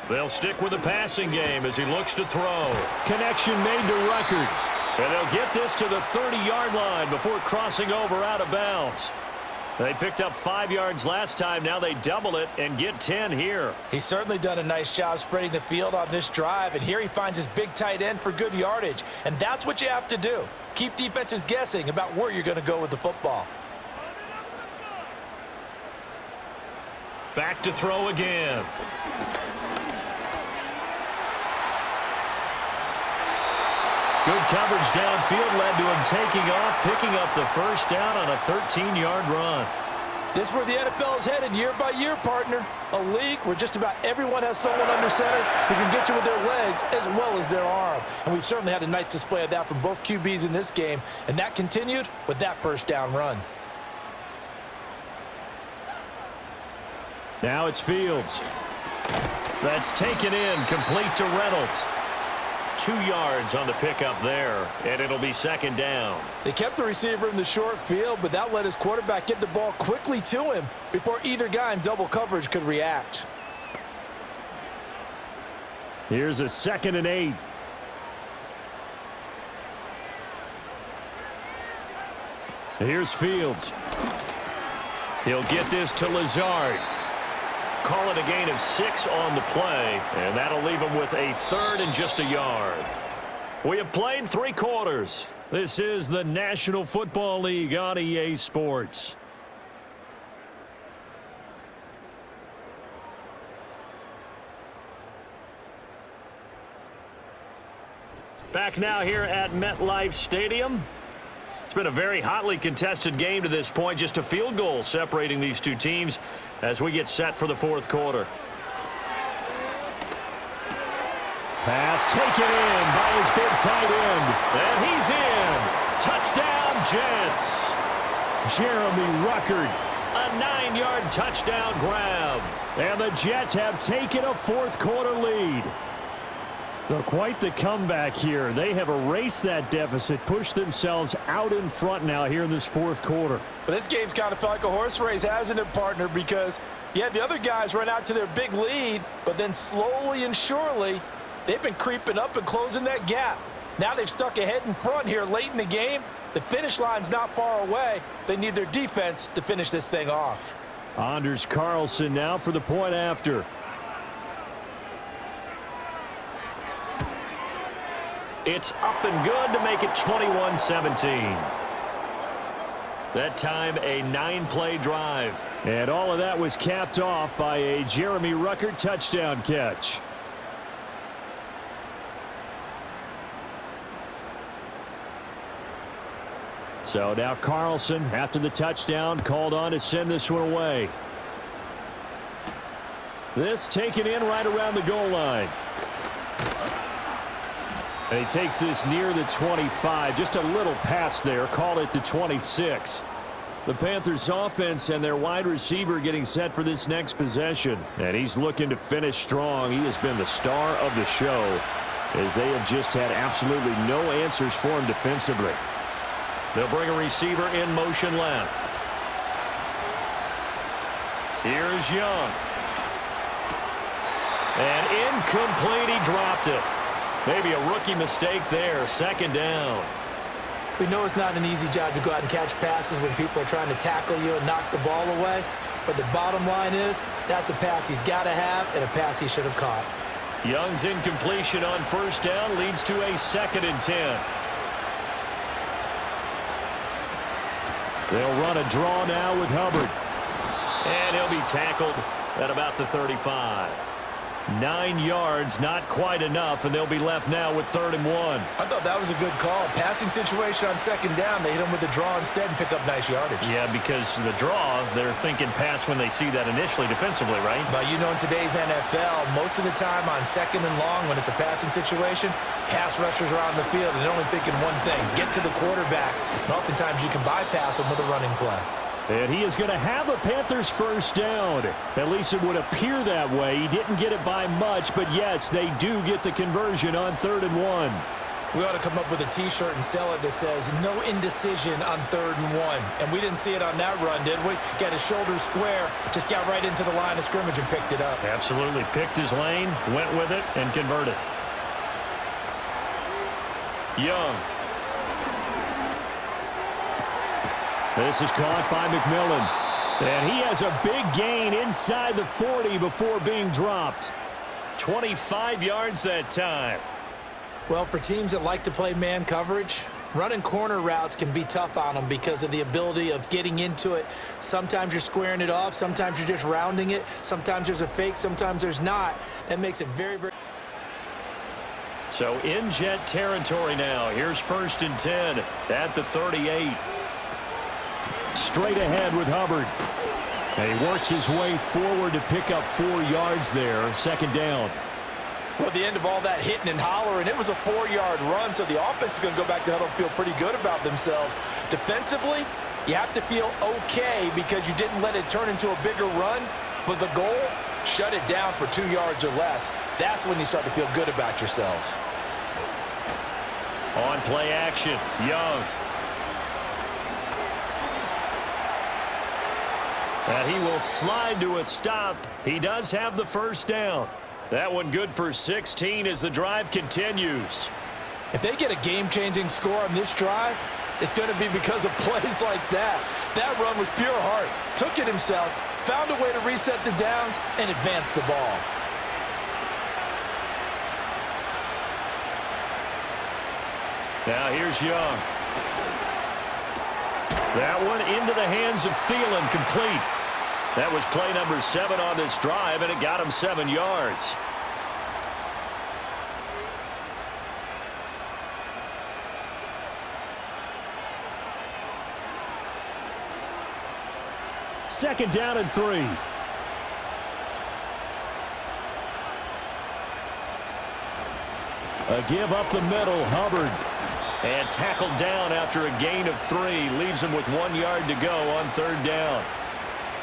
They'll stick with the passing game as he looks to throw. Connection made to Ruckert. And they'll get this to the 30-yard line before crossing over out of bounds. They picked up 5 yards last time. Now they double it and get 10 here. He's certainly done a nice job spreading the field on this drive, and here he finds his big tight end for good yardage. And that's what you have to do. Keep defenses guessing about where you're going to go with the football. Back to throw again. Good coverage downfield led to him taking off, picking up the 1st down on a 13-yard run. This is where the NFL is headed year by year, partner. A league where just about everyone has someone under center who can get you with their legs as well as their arm. And we've certainly had a nice display of that from both QBs in this game, and that continued with that 1st down run. Now it's Fields. That's taken in, complete to Reynolds. 2 yards on the pickup there, and it'll be 2nd down. They kept the receiver in the short field, but that let his quarterback get the ball quickly to him before either guy in double coverage could react. Here's a 2nd and 8. Here's Fields. He'll get this to Lazard. Call it a gain of 6 on the play, and that'll leave him with a 3rd and just a yard. We have played 3 quarters. This is the National Football League on EA Sports. Back now here at MetLife Stadium. It's been a very hotly contested game to this point. Just a field goal separating these two teams as we get set for the 4th quarter. Pass taken in by his big tight end. And he's in. Touchdown, Jets. Jeremy Ruckert. A 9-yard touchdown grab. And the Jets have taken a 4th quarter lead. Well, quite the comeback here. They have erased that deficit, pushed themselves out in front now here in this fourth quarter. But this game's kind of felt like a horse race, hasn't it, partner? Because, yeah, the other guys run out to their big lead, but then slowly and surely, they've been creeping up and closing that gap. Now they've stuck ahead in front here late in the game. The finish line's not far away. They need their defense to finish this thing off. Anders Carlson now for the point after. It's up and good to make it 21-17. That time a 9-play drive. And all of that was capped off by a Jeremy Ruckert touchdown catch. So now Carlson, after the touchdown, called on to send this one away. This taken in right around the goal line. And he takes this near the 25. Just a little pass there. Called it the 26. The Panthers offense and their wide receiver getting set for this next possession. And he's looking to finish strong. He has been the star of the show as they have just had absolutely no answers for him defensively. They'll bring a receiver in motion left. Here's Young. And incomplete. He dropped it. Maybe a rookie mistake there. Second down. We know it's not an easy job to go out and catch passes when people are trying to tackle you and knock the ball away. But the bottom line is that's a pass he's got to have and a pass he should have caught. Young's incompletion on first down leads to a 2nd and 10. They'll run a draw now with Hubbard. And he'll be tackled at about the 35. 9 yards, not quite enough, and they'll be left now with 3rd and 1. I thought that was a good call. Passing situation on 2nd down. They hit him with the draw instead and pick up nice yardage. Yeah, because the draw, they're thinking pass when they see that initially defensively, right? But you know, in today's NFL, most of the time on 2nd and long, when it's a passing situation, pass rushers are on the field and they're only thinking one thing, get to the quarterback. And oftentimes you can bypass them with a running play. And he is going to have a Panthers first down. At least it would appear that way. He didn't get it by much, but yes, they do get the conversion on 3rd and 1. We ought to come up with a T-shirt and sell it that says, no indecision on 3rd and 1. And we didn't see it on that run, did we? Got his shoulders square, just got right into the line of scrimmage and picked it up. Absolutely. Picked his lane, went with it, and converted. Young. This is caught by McMillan. And he has a big gain inside the 40 before being dropped. 25 yards that time. Well, for teams that like to play man coverage, running corner routes can be tough on them because of the ability of getting into it. Sometimes you're squaring it off. Sometimes you're just rounding it. Sometimes there's a fake. Sometimes there's not. That makes it very, very... So in jet territory now. Here's 1st and 10 at the 38. Straight ahead with Hubbard. And he works his way forward to pick up 4 yards there. 2nd down. Well, at the end of all that hitting and hollering, it was a 4-yard run, so the offense is going to go back to huddle and feel pretty good about themselves. Defensively, you have to feel okay because you didn't let it turn into a bigger run, but the goal, shut it down for 2 yards or less. That's when you start to feel good about yourselves. On play action, Young. And he will slide to a stop. He does have the first down. That one good for 16 as the drive continues. If they get a game-changing score on this drive, it's going to be because of plays like that. That run was pure heart. Took it himself, found a way to reset the downs, and advance the ball. Now here's Young. That one into the hands of Thielen, complete. That was play number 7 on this drive, and it got him 7 yards. Second down and 3. A give up the middle, Hubbard. And tackled down after a gain of 3. Leaves him with 1 yard to go on 3rd down.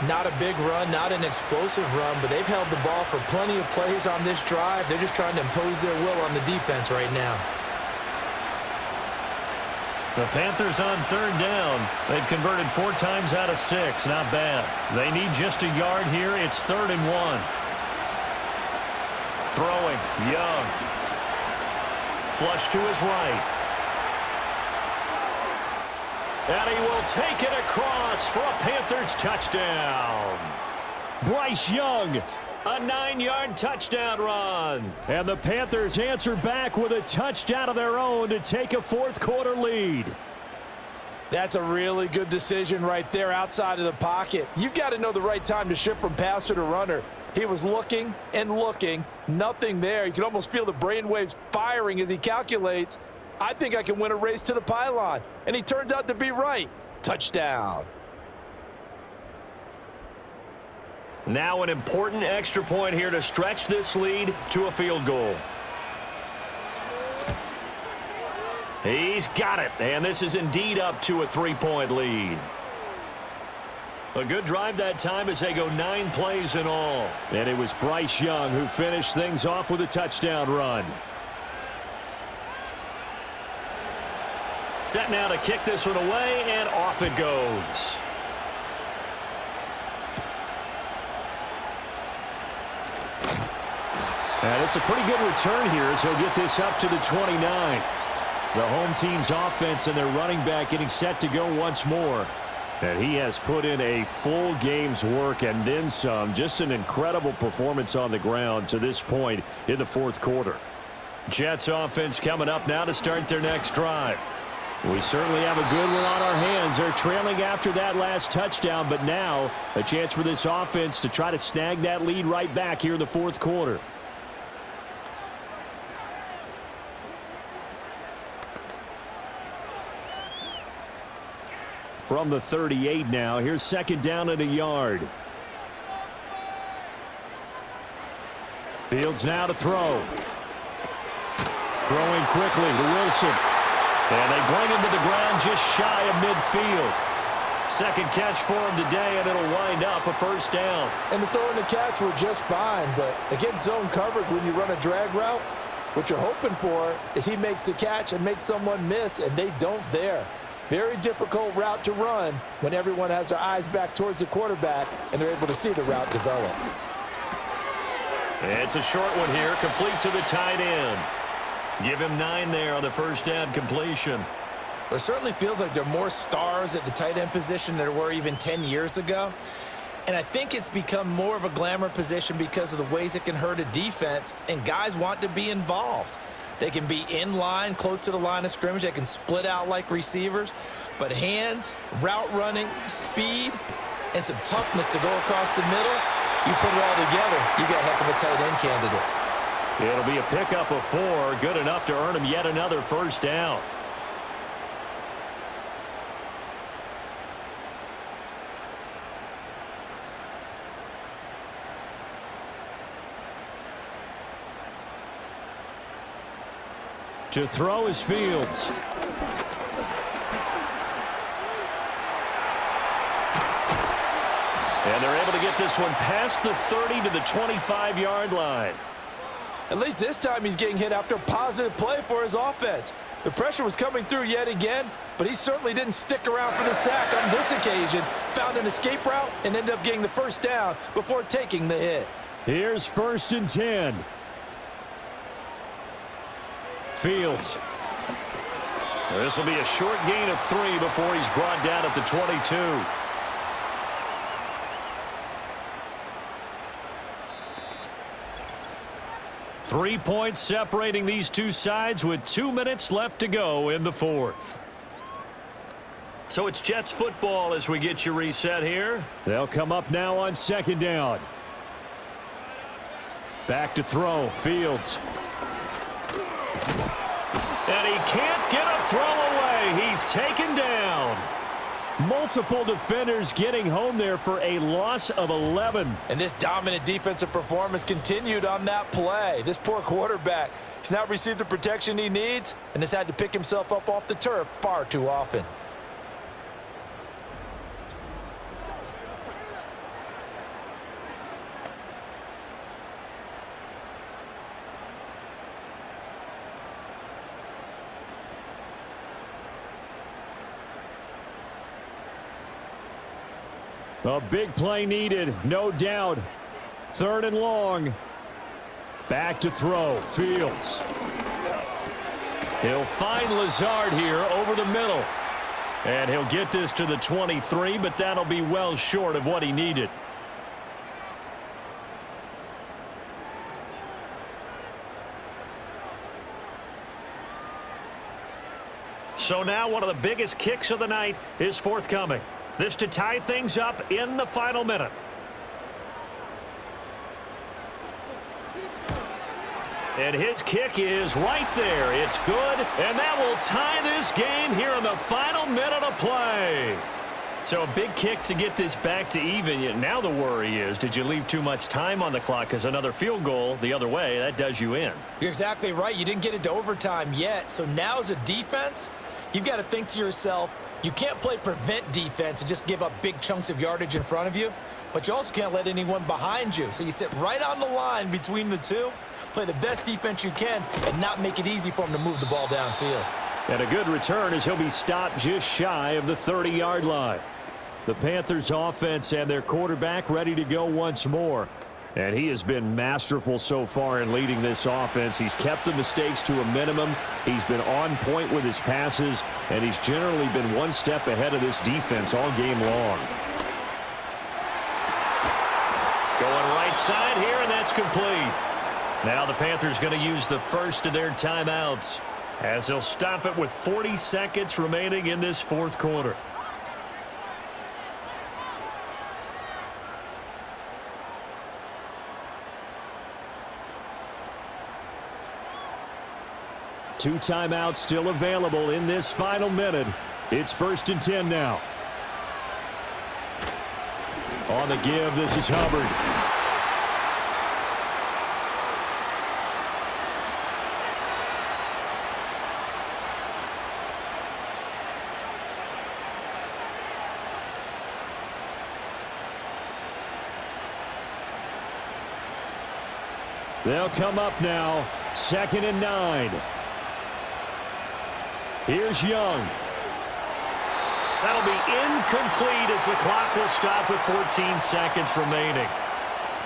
Not a big run, not an explosive run, but they've held the ball for plenty of plays on this drive. They're just trying to impose their will on the defense right now. The Panthers on third down. They've converted 4 times out of 6. Not bad. They need just a yard here. It's 3rd and 1. Throwing. Young. Flush to his right. And he will take it across for a Panthers touchdown. Bryce Young, a 9-yard touchdown run. And the Panthers answer back with a touchdown of their own to take a fourth-quarter lead. That's a really good decision right there outside of the pocket. You've got to know the right time to shift from passer to runner. He was looking and looking, nothing there. You can almost feel the brainwaves firing as he calculates, I think I can win a race to the pylon. And he turns out to be right. Touchdown. Now an important extra point here to stretch this lead to a field goal. He's got it, and this is indeed up to a 3-point lead. A good drive that time as they go 9 plays in all. And it was Bryce Young who finished things off with a touchdown run. Set now to kick this one away, and off it goes. And it's a pretty good return here as he'll get this up to the 29. The home team's offense and their running back getting set to go once more. And he has put in a full game's work and then some. Just an incredible performance on the ground to this point in the fourth quarter. Jets offense coming up now to start their next drive. We certainly have a good one on our hands. They're trailing after that last touchdown, but now a chance for this offense to try to snag that lead right back here in the fourth quarter. From the 38 now, here's 2nd down and a yard. Fields now to throw. Throwing quickly to Wilson. And they bring him to the ground just shy of midfield. 2nd catch for him today, and it'll wind up a 1st down. And the throw and the catch were just fine, but against zone coverage when you run a drag route, what you're hoping for is he makes the catch and makes someone miss, and they don't there. Very difficult route to run when everyone has their eyes back towards the quarterback and they're able to see the route develop. It's a short one here, complete to the tight end. Give him 9 there on the 1st down completion. It certainly feels like there are more stars at the tight end position than there were even 10 years ago. And I think it's become more of a glamour position because of the ways it can hurt a defense, and guys want to be involved. They can be in line, close to the line of scrimmage. They can split out like receivers. But hands, route running, speed, and some toughness to go across the middle, you put it all together, you got a heck of a tight end candidate. It'll be a pickup of 4, good enough to earn him yet another 1st down. To throw is Fields. And they're able to get this one past the 30 to the 25-yard line. At least this time he's getting hit after a positive play for his offense. The pressure was coming through yet again, but he certainly didn't stick around for the sack on this occasion. Found an escape route and ended up getting the 1st down before taking the hit. Here's 1st and 10. Fields. This will be a short gain of 3 before he's brought down at the 22. Three points separating these two sides with 2 minutes left to go in the fourth. So it's Jets football as we get you reset here. They'll come up now on 2nd down. Back to throw. Fields. And he can't get a throw away. He's taken down. Multiple defenders getting home there for a loss of 11. And this dominant defensive performance continued on that play. This poor quarterback, he's not received the protection he needs and has had to pick himself up off the turf far too often. A big play needed, no doubt. 3rd and long. Back to throw. Fields. He'll find Lazard here over the middle. And he'll get this to the 23, but that'll be well short of what he needed. So now one of the biggest kicks of the night is forthcoming. This to tie things up in the final minute. And his kick is right there. It's good, and that will tie this game here in the final minute of play. So a big kick to get this back to even. Yet now the worry is, did you leave too much time on the clock? Because another field goal the other way, that does you in. You're exactly right. You didn't get it to overtime yet. So now as a defense, you've got to think to yourself, you can't play prevent defense and just give up big chunks of yardage in front of you, but you also can't let anyone behind you. So you sit right on the line between the two, play the best defense you can, and not make it easy for him to move the ball downfield. And a good return as he'll be stopped just shy of the 30-yard line. The Panthers offense and their quarterback ready to go once more. And he has been masterful so far in leading this offense. He's kept the mistakes to a minimum. He's been on point with his passes, and he's generally been one step ahead of this defense all game long. Going right side here, and that's complete. Now the Panthers going to use the first of their timeouts as they'll stop it with 40 seconds remaining in this 4th quarter. Two timeouts still available in this final minute. It's 1st and 10 now. On the give, this is Hubbard. They'll come up now. 2nd and 9. Here's Young. That'll be incomplete as the clock will stop with 14 seconds remaining.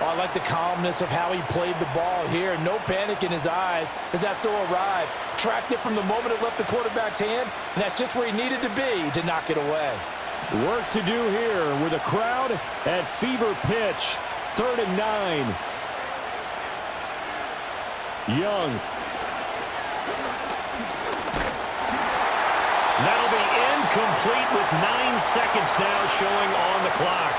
Oh, I like the calmness of how he played the ball here. No panic in his eyes as that throw arrived. Tracked it from the moment it left the quarterback's hand, and that's just where he needed to be to knock it away. Work to do here with a crowd at fever pitch. 3rd and 9. Young. That'll be incomplete with 9 seconds now showing on the clock.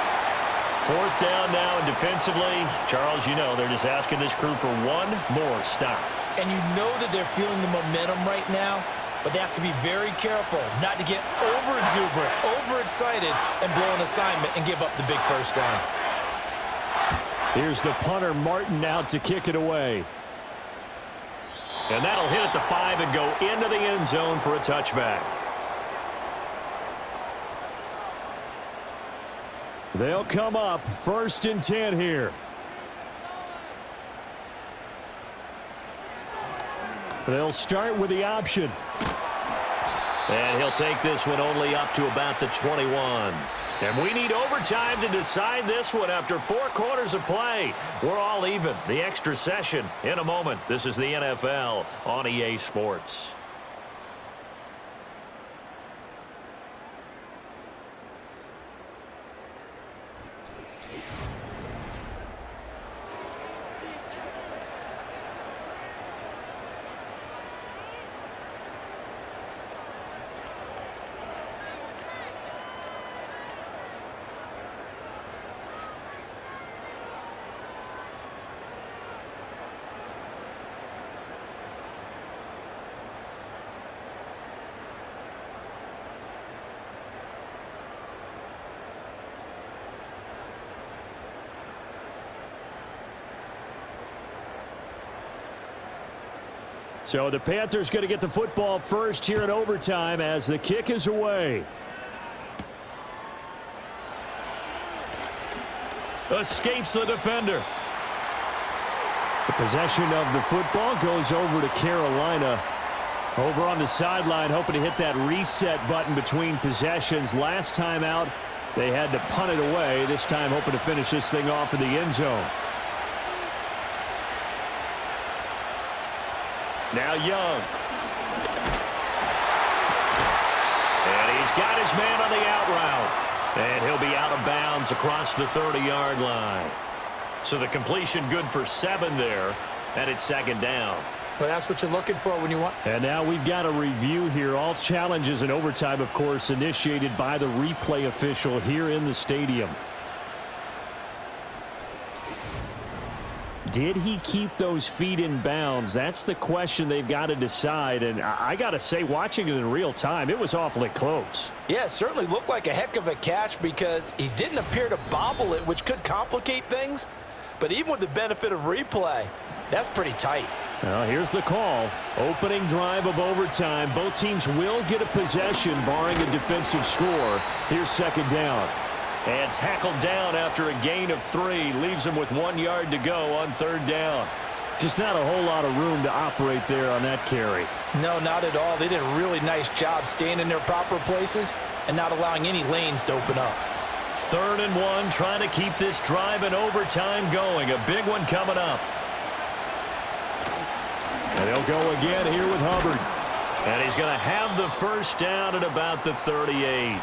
4th down now, and defensively, Charles, you know, they're just asking this crew for one more stop. And you know that they're feeling the momentum right now, but they have to be very careful not to get over-exuberant, overexcited, and blow an assignment and give up the big 1st down. Here's the punter, Martin, out to kick it away. And that'll hit at the 5 and go into the end zone for a touchback. They'll come up 1st and 10 here. They'll start with the option. And he'll take this one only up to about the 21. And we need overtime to decide this one after 4 quarters of play. We're all even. The extra session in a moment. This is the NFL on EA Sports. So the Panthers going to get the football first here in overtime as the kick is away. Escapes the defender. The possession of the football goes over to Carolina. Over on the sideline, hoping to hit that reset button between possessions. Last time out, They had to punt it away, this time hoping to finish this thing off in the end zone. Now Young. And he's got his man on the out route. And he'll be out of bounds across the 30-yard line. So the completion good for 7 there, and it's second down. Well, that's what you're looking for when you want. And now we've got a review here. All challenges in overtime, of course, initiated by the replay official here in the stadium. Did he keep those feet in bounds? That's the question they've got to decide. And I got to say, watching it in real time, it was awfully close. Yeah, it certainly looked like a heck of a catch because he didn't appear to bobble it, which could complicate things. But even with the benefit of replay, that's pretty tight. Well, here's the call. Opening drive of overtime. Both teams will get a possession, barring a defensive score. Here's second down. And tackled down after a gain of 3. Leaves him with 1 yard to go on third down. Just not a whole lot of room to operate there on that carry. No, not at all. They did a really nice job staying in their proper places and not allowing any lanes to open up. 3rd and 1, trying to keep this drive in overtime going. A big one coming up. And they'll go again here with Hubbard. And he's going to have the first down at about the 38.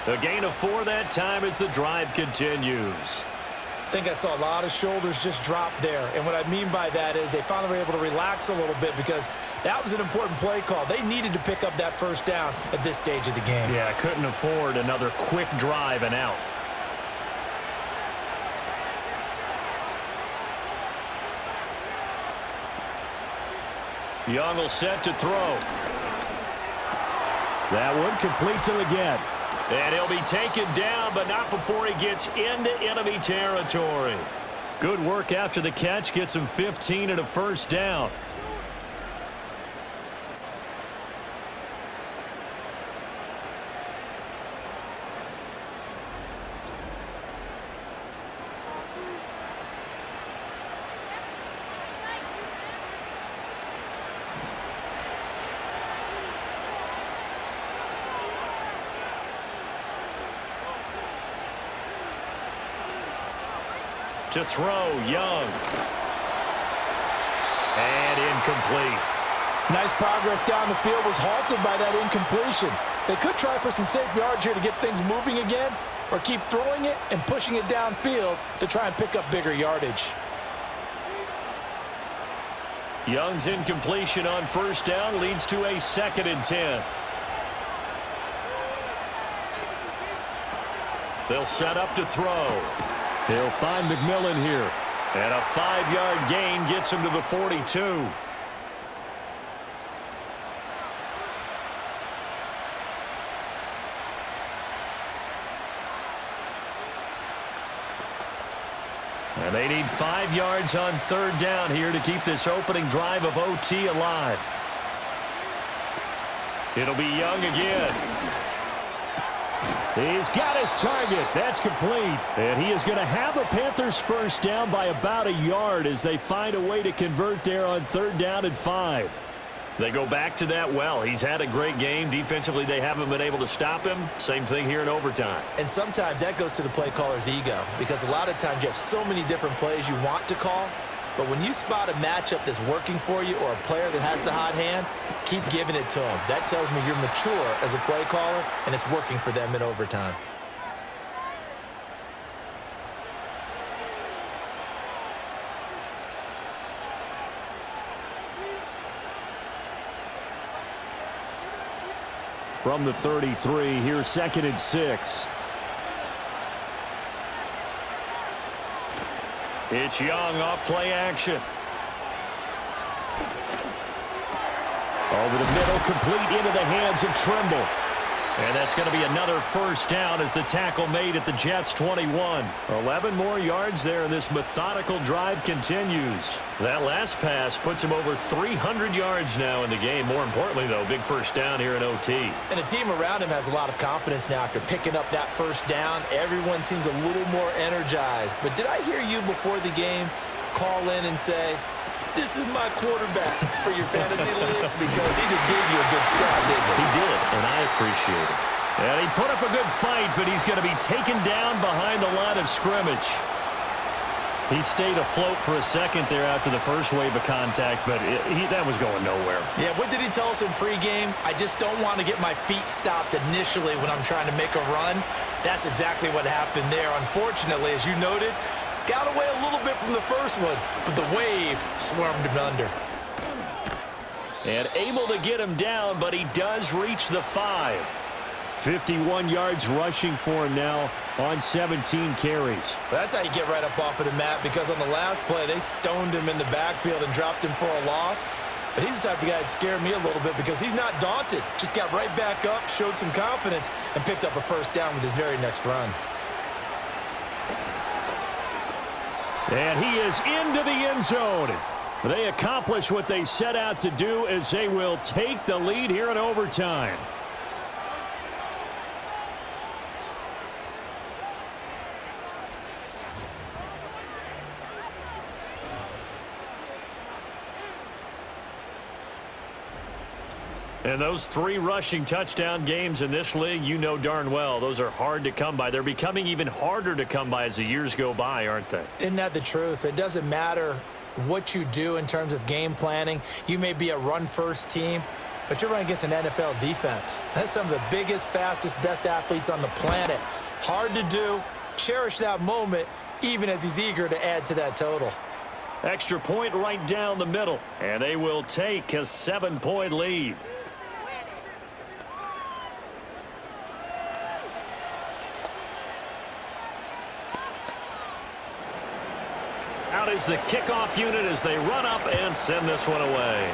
A gain of 4 that time as the drive continues. I think I saw a lot of shoulders just drop there. And what I mean by that is they finally were able to relax a little bit because that was an important play call. They needed to pick up that first down at this stage of the game. Yeah, couldn't afford another quick drive and out. Young will set to throw. That one completes him again. And he'll be taken down, but not before he gets into enemy territory. Good work after the catch. Gets him 15 and a first down. To throw, Young. And incomplete. Nice progress down the field, was halted by that incompletion. They could try for some safe yards here to get things moving again, or keep throwing it and pushing it downfield to try and pick up bigger yardage. Young's incompletion on first down leads to a 2nd and 10. They'll set up to throw. He'll find McMillan here. And a 5-yard gain gets him to the 42. And they need 5 yards on third down here to keep this opening drive of OT alive. It'll be Young again. He's got his target. That's complete. And he is going to have a Panthers first down by about a yard as they find a way to convert there on third down and 5. They go back to that well. He's had a great game. Defensively, they haven't been able to stop him. Same thing here in overtime. And sometimes that goes to the play caller's ego because a lot of times you have so many different plays you want to call. But when you spot a matchup that's working for you or a player that has the hot hand, keep giving it to him. That tells me you're mature as a play caller, and it's working for them in overtime. From the 33, here's 2nd and 6. It's Young off play action. Over the middle, complete into the hands of Trimble. And that's going to be another first down as the tackle made at the Jets' 21. 11 more yards there, and this methodical drive continues. That last pass puts him over 300 yards now in the game. More importantly, though, big first down here in OT. And the team around him has a lot of confidence now after picking up that first down. Everyone seems a little more energized. But did I hear you before the game call in and say, this is my quarterback for your fantasy league? Because he just gave you a good start, didn't he? He did, and I appreciate it. And he put up a good fight, but he's going to be taken down behind the line of scrimmage. He stayed afloat for a second there after the first wave of contact, but that was going nowhere. Yeah, what did he tell us in pregame? I just don't want to get my feet stopped initially when I'm trying to make a run. That's exactly what happened there. Unfortunately, as you noted, got away a little bit from the first one, but the wave swarmed him under. And able to get him down, but he does reach the 5. 51 yards rushing for him now on 17 carries. That's how you get right up off of the mat, because on the last play, they stoned him in the backfield and dropped him for a loss. But he's the type of guy that scared me a little bit because he's not daunted. Just got right back up, showed some confidence, and picked up a first down with his very next run. And he is into the end zone. They accomplish what they set out to do as they will take the lead here in overtime. And those 3 rushing touchdown games in this league, you know darn well, those are hard to come by. They're becoming even harder to come by as the years go by, aren't they? Isn't that the truth? It doesn't matter what you do in terms of game planning. You may be a run-first team, but you're running against an NFL defense. That's some of the biggest, fastest, best athletes on the planet. Hard to do. Cherish that moment, even as he's eager to add to that total. Extra point right down the middle, and they will take a 7-point lead. Out is the kickoff unit as they run up and send this one away.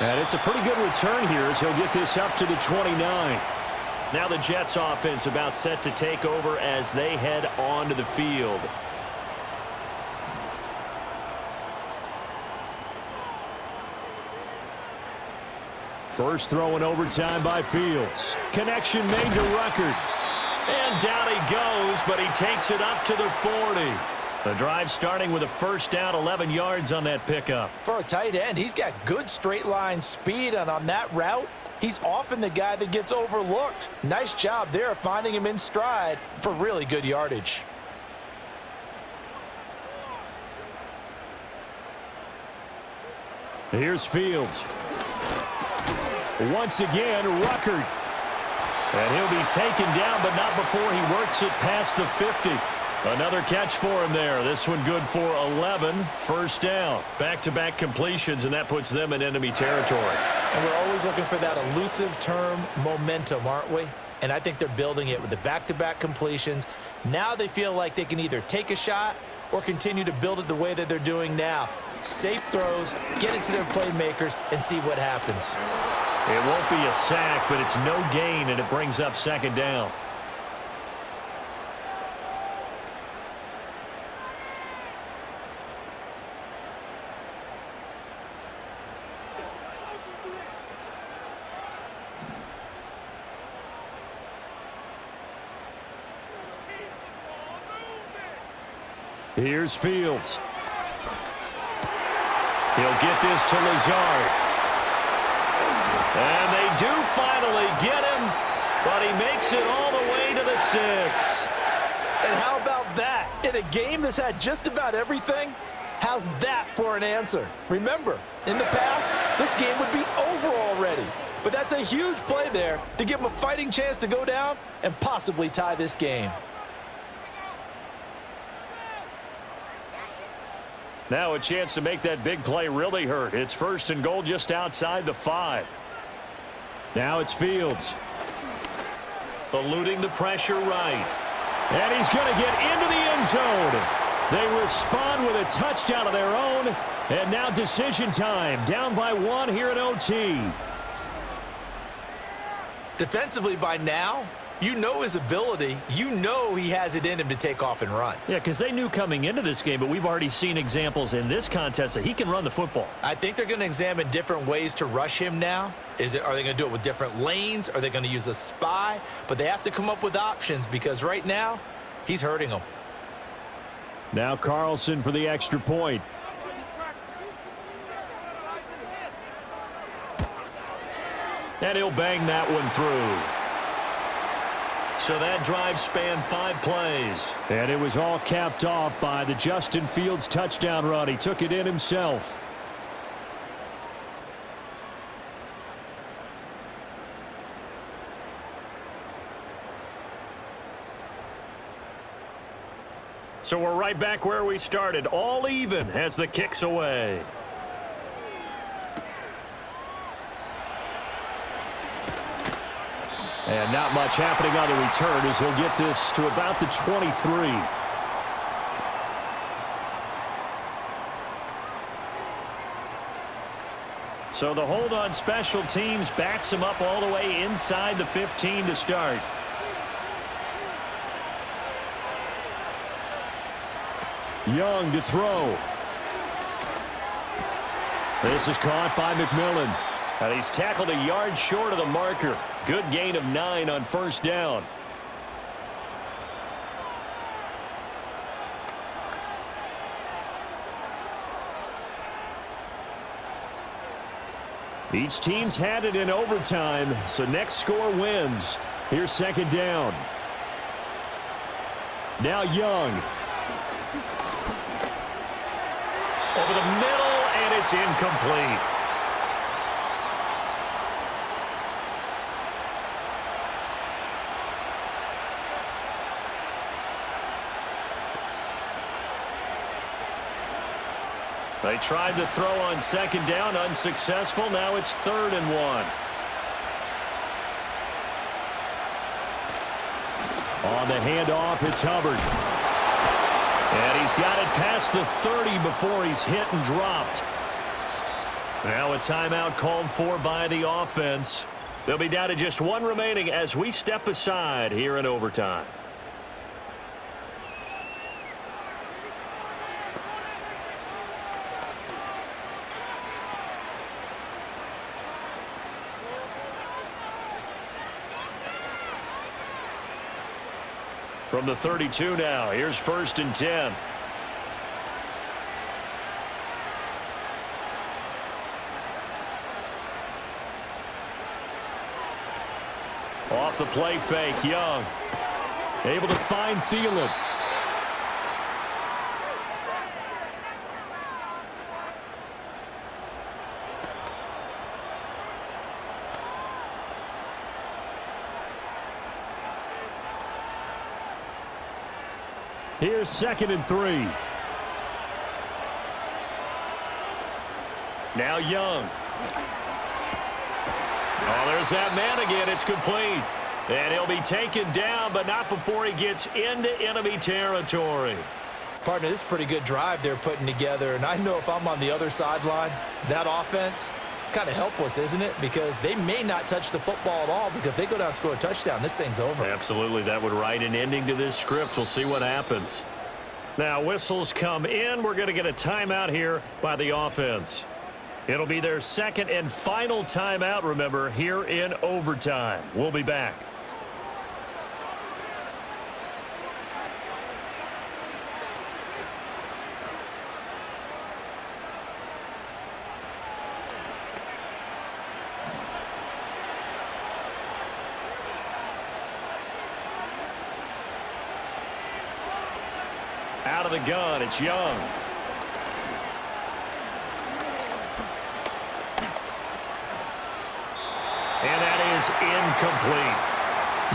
And it's a pretty good return here as he'll get this up to the 29. Now the Jets offense about set to take over as they head onto the field. First throw in overtime by Fields. Connection made to Ruckert. And down he goes, but he takes it up to the 40. The drive starting with a first down, 11 yards on that pickup. For a tight end, he's got good straight line speed, and on that route, he's often the guy that gets overlooked. Nice job there finding him in stride for really good yardage. Here's Fields. Once again, Ruckert. And he'll be taken down, but not before he works it past the 50. Another catch for him there. This one good for 11. First down. Back-to-back completions, and that puts them in enemy territory. And we're always looking for that elusive term, momentum, aren't we? And I think they're building it with the back-to-back completions. Now they feel like they can either take a shot or continue to build it the way that they're doing now. Safe throws, get it to their playmakers, and see what happens. It won't be a sack, but it's no gain, and it brings up second down. Here's Fields. He'll get this to Lazard. And they do finally get him, but he makes it all the way to the 6. And how about that? In a game that's had just about everything, how's that for an answer? Remember, in the past, this game would be over already. But that's a huge play there to give him a fighting chance to go down and possibly tie this game. Now a chance to make that big play really hurt. It's first and goal just outside the 5. Now it's Fields. Eluding the pressure right. And he's going to get into the end zone. They respond with a touchdown of their own. And now decision time. Down by 1 here in OT. Defensively by now, you know his ability. You know he has it in him to take off and run. Yeah, because they knew coming into this game, but we've already seen examples in this contest that he can run the football. I think they're going to examine different ways to rush him now. Are they going to do it with different lanes? Are they going to use a spy? But they have to come up with options because right now, he's hurting them. Now Carlson for the extra point. And he'll bang that one through. So that drive spanned 5 plays. And it was all capped off by the Justin Fields touchdown run. He took it in himself. So we're right back where we started. All even as the kick's away. And not much happening on the return as he'll get this to about the 23. So the hold on special teams backs him up all the way inside the 15 to start. Young to throw. This is caught by McMillan. And he's tackled a yard short of the marker. Good gain of 9 on first down. Each team's had it in overtime, so next score wins. Here's second down. Now Young. Over the middle, and it's incomplete. They tried to throw on second down, unsuccessful. Now it's 3rd and 1. On the handoff, it's Hubbard. And he's got it past the 30 before he's hit and dropped. Now a timeout called for by the offense. They'll be down to just 1 remaining as we step aside here in overtime. From the 32 now, here's 1st and 10. Off the play fake, Young. Able to find Thielen. Here's 2nd and 3. Now Young. Oh, there's that man again. It's complete. And he'll be taken down, but not before he gets into enemy territory. Partner, this is a pretty good drive they're putting together. And I know if I'm on the other sideline, that offense, kind of helpless, isn't it? Because they may not touch the football at all, because if they go down and score a touchdown, this thing's over. Absolutely. That would write an ending to this script. We'll see what happens. Now, whistles come in. We're going to get a timeout here by the offense. It'll be their 2nd and final timeout, remember, here in overtime. We'll be back. Out of the gun, it's Young. And that is incomplete.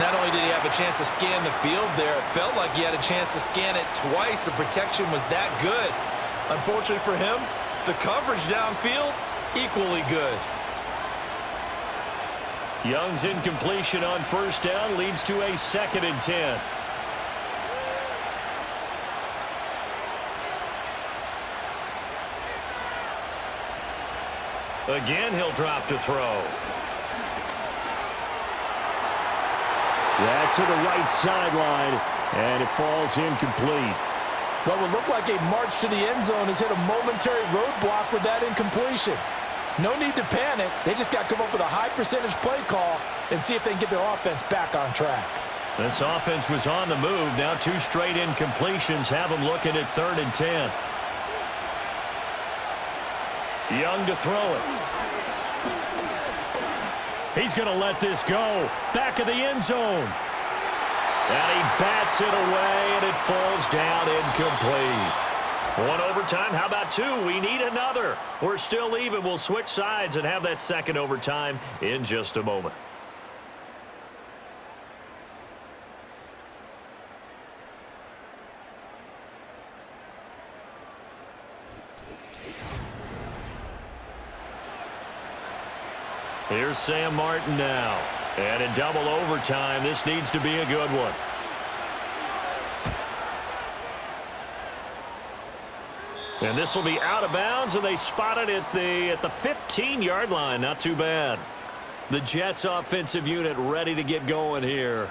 Not only did he have a chance to scan the field there, it felt like he had a chance to scan it twice. The protection was that good. Unfortunately for him, the coverage downfield, equally good. Young's incompletion on first down leads to a 2nd and 10. Again, he'll drop to throw. That's to the right sideline, and it falls incomplete. What would look like a march to the end zone has hit a momentary roadblock with that incompletion. No need to panic. They just got to come up with a high percentage play call and see if they can get their offense back on track. This offense was on the move. Now 2 straight incompletions have them looking at 3rd and 10. Young to throw it. He's going to let this go. Back of the end zone. And he bats it away, and it falls down incomplete. One overtime. How about two? We need another. We're still even. We'll switch sides and have that second overtime in just a moment. Here's Sam Martin now. And in double overtime, this needs to be a good one. And this will be out of bounds, and they spot it at the 15-yard line. Not too bad. The Jets offensive unit ready to get going here.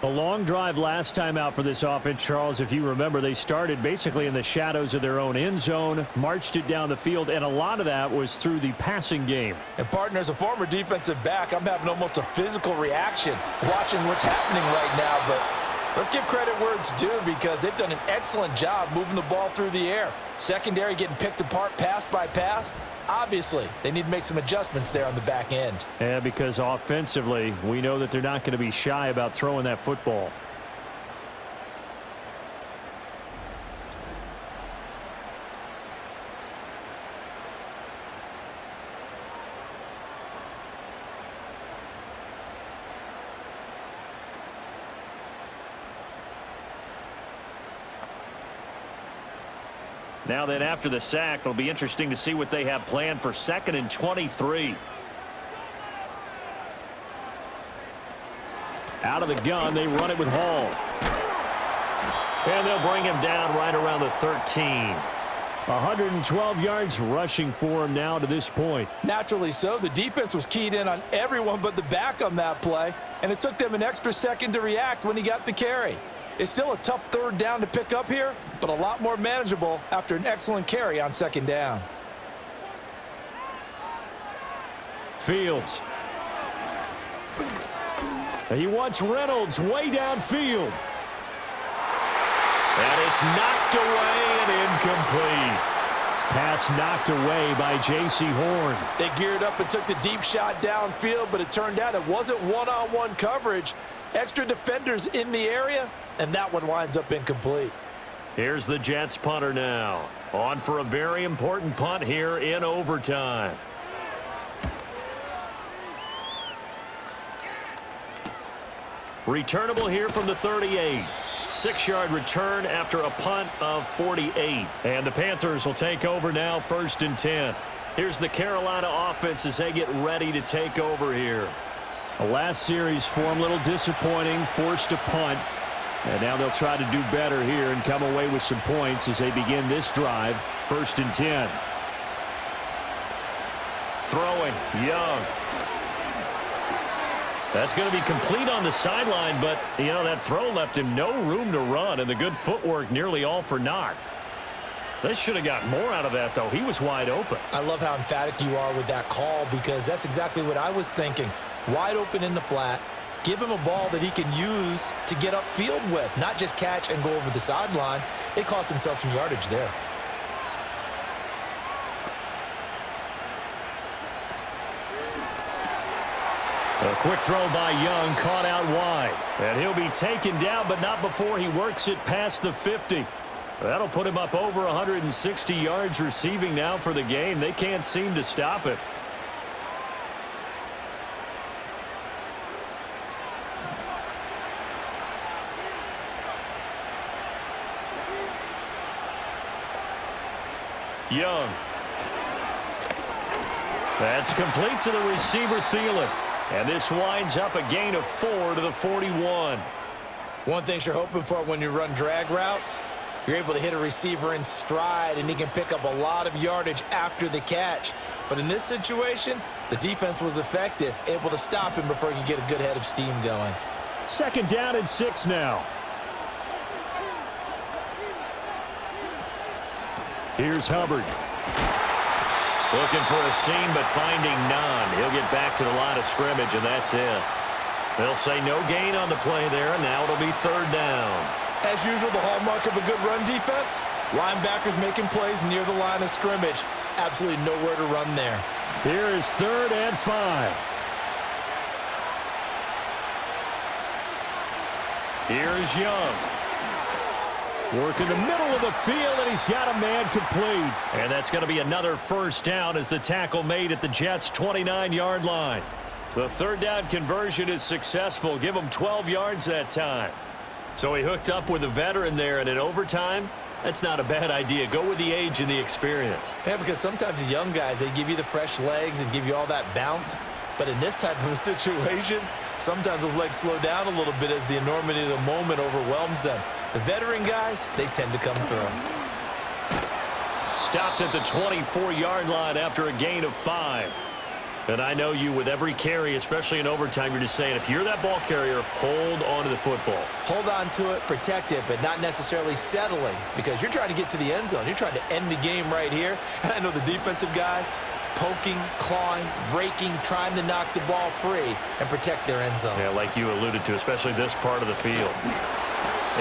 A long drive last time out for this offense, Charles. If you remember, they started basically in the shadows of their own end zone, marched it down the field, and a lot of that was through the passing game. And, partner, as a former defensive back, I'm having almost a physical reaction watching what's happening right now. But let's give credit where it's due because they've done an excellent job moving the ball through the air. Secondary getting picked apart pass by pass. Obviously, they need to make some adjustments there on the back end. Yeah, because offensively, we know that they're not going to be shy about throwing that football. Now then, after the sack, it'll be interesting to see what they have planned for 2nd and 23. Out of the gun, they run it with Hall. And they'll bring him down right around the 13. 112 yards rushing for him now to this point. Naturally so. The defense was keyed in on everyone but the back on that play, and it took them an extra second to react when he got the carry. It's still a tough third down to pick up here, but a lot more manageable after an excellent carry on 2nd down. Fields. He wants Reynolds way downfield. And it's knocked away and incomplete. Pass knocked away by J.C. Horn. They geared up and took the deep shot downfield, but it turned out it wasn't one-on-one coverage. Extra defenders in the area, and that one winds up incomplete. Here's the Jets punter now. On for a very important punt here in overtime. Returnable here from the 38. 6-yard return after a punt of 48. And the Panthers will take over now 1st and 10. Here's the Carolina offense as they get ready to take over here. The last series for them, a little disappointing, forced a punt. And now they'll try to do better here and come away with some points as they begin this drive. 1st and 10. Throwing, Young. That's going to be complete on the sideline, but, you know, that throw left him no room to run, and the good footwork nearly all for naught. They should have got more out of that, though. He was wide open. I love how emphatic you are with that call because that's exactly what I was thinking. Wide open in the flat. Give him a ball that he can use to get upfield with, not just catch and go over the sideline. They cost themselves some yardage there. A quick throw by Young, caught out wide. And he'll be taken down, but not before he works it past the 50. That'll put him up over 160 yards receiving now for the game. They can't seem to stop it. Young. That's complete to the receiver, Thielen. And this winds up a gain of 4 to the 41. One thing you're hoping for when you run drag routes, you're able to hit a receiver in stride, and he can pick up a lot of yardage after the catch. But in this situation, the defense was effective, able to stop him before he could get a good head of steam going. 2nd down and 6 now. Here's Hubbard. Looking for a seam, but finding none. He'll get back to the line of scrimmage, and that's it. They'll say no gain on the play there, and now it'll be 3rd down. As usual, the hallmark of a good run defense, linebackers making plays near the line of scrimmage. Absolutely nowhere to run there. Here is 3rd and 5. Here's Young. Work in the middle of the field, and he's got a man complete. And that's going to be another first down as the tackle made at the Jets' 29-yard line. The third down conversion is successful. Give him 12 yards that time. So he hooked up with a veteran there, and in overtime, that's not a bad idea. Go with the age and the experience. Yeah, because sometimes the young guys, they give you the fresh legs and give you all that bounce. But in this type of a situation, sometimes those legs slow down a little bit as the enormity of the moment overwhelms them. The veteran guys, they tend to come through. Stopped at the 24-yard line after a gain of 5. And I know you, with every carry, especially in overtime, you're just saying, if you're that ball carrier, hold on to the football. Hold on to it, protect it, but not necessarily settling, because you're trying to get to the end zone. You're trying to end the game right here. And I know the defensive guys, poking, clawing, raking, trying to knock the ball free and protect their end zone. Yeah, like you alluded to, especially this part of the field.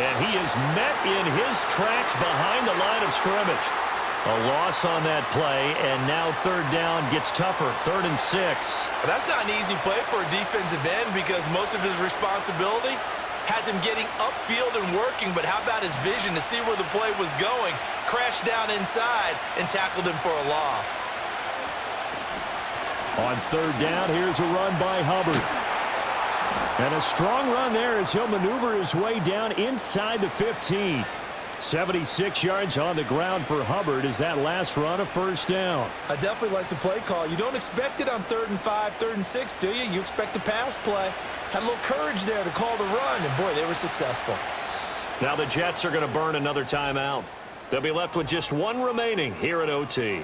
And he is met in his tracks behind the line of scrimmage. A loss on that play, and now third down gets tougher, 3rd and 6. Well, that's not an easy play for a defensive end because most of his responsibility has him getting upfield and working, but how about his vision to see where the play was going, crashed down inside, and tackled him for a loss. On third down, here's a run by Hubbard. And a strong run there as he'll maneuver his way down inside the 15. 76 yards on the ground for Hubbard. Is that last run a first down? I definitely like the play call. You don't expect it on 3rd and 5, 3rd and 6, do you? You expect a pass play. Had a little courage there to call the run, and boy, they were successful. Now the Jets are going to burn another timeout. They'll be left with just one remaining here at OT.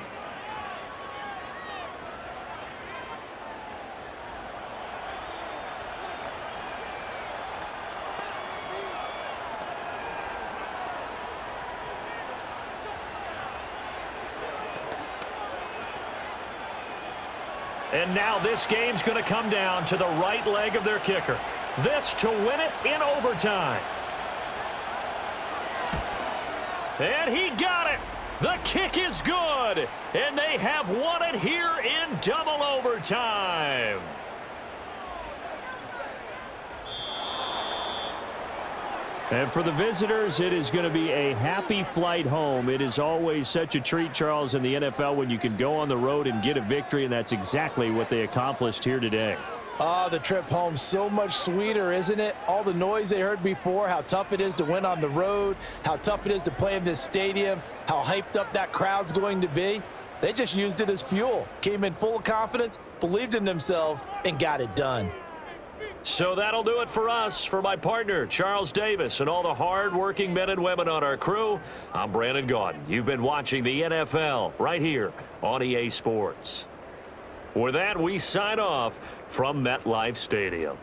And now this game's going to come down to the right leg of their kicker. This to win it in overtime. And he got it. The kick is good. And they have won it here in double overtime. And for the visitors, it is going to be a happy flight home. It is always such a treat, Charles, in the NFL when you can go on the road and get a victory, and that's exactly what they accomplished here today. Oh, the trip home, so much sweeter, isn't it? All the noise they heard before, how tough it is to win on the road, how tough it is to play in this stadium, how hyped up that crowd's going to be. They just used it as fuel, came in full of confidence, believed in themselves, and got it done. So that'll do it for us. For my partner, Charles Davis, and all the hard-working men and women on our crew, I'm Brandon Gaudin. You've been watching the NFL right here on EA Sports. With that, we sign off from MetLife Stadium.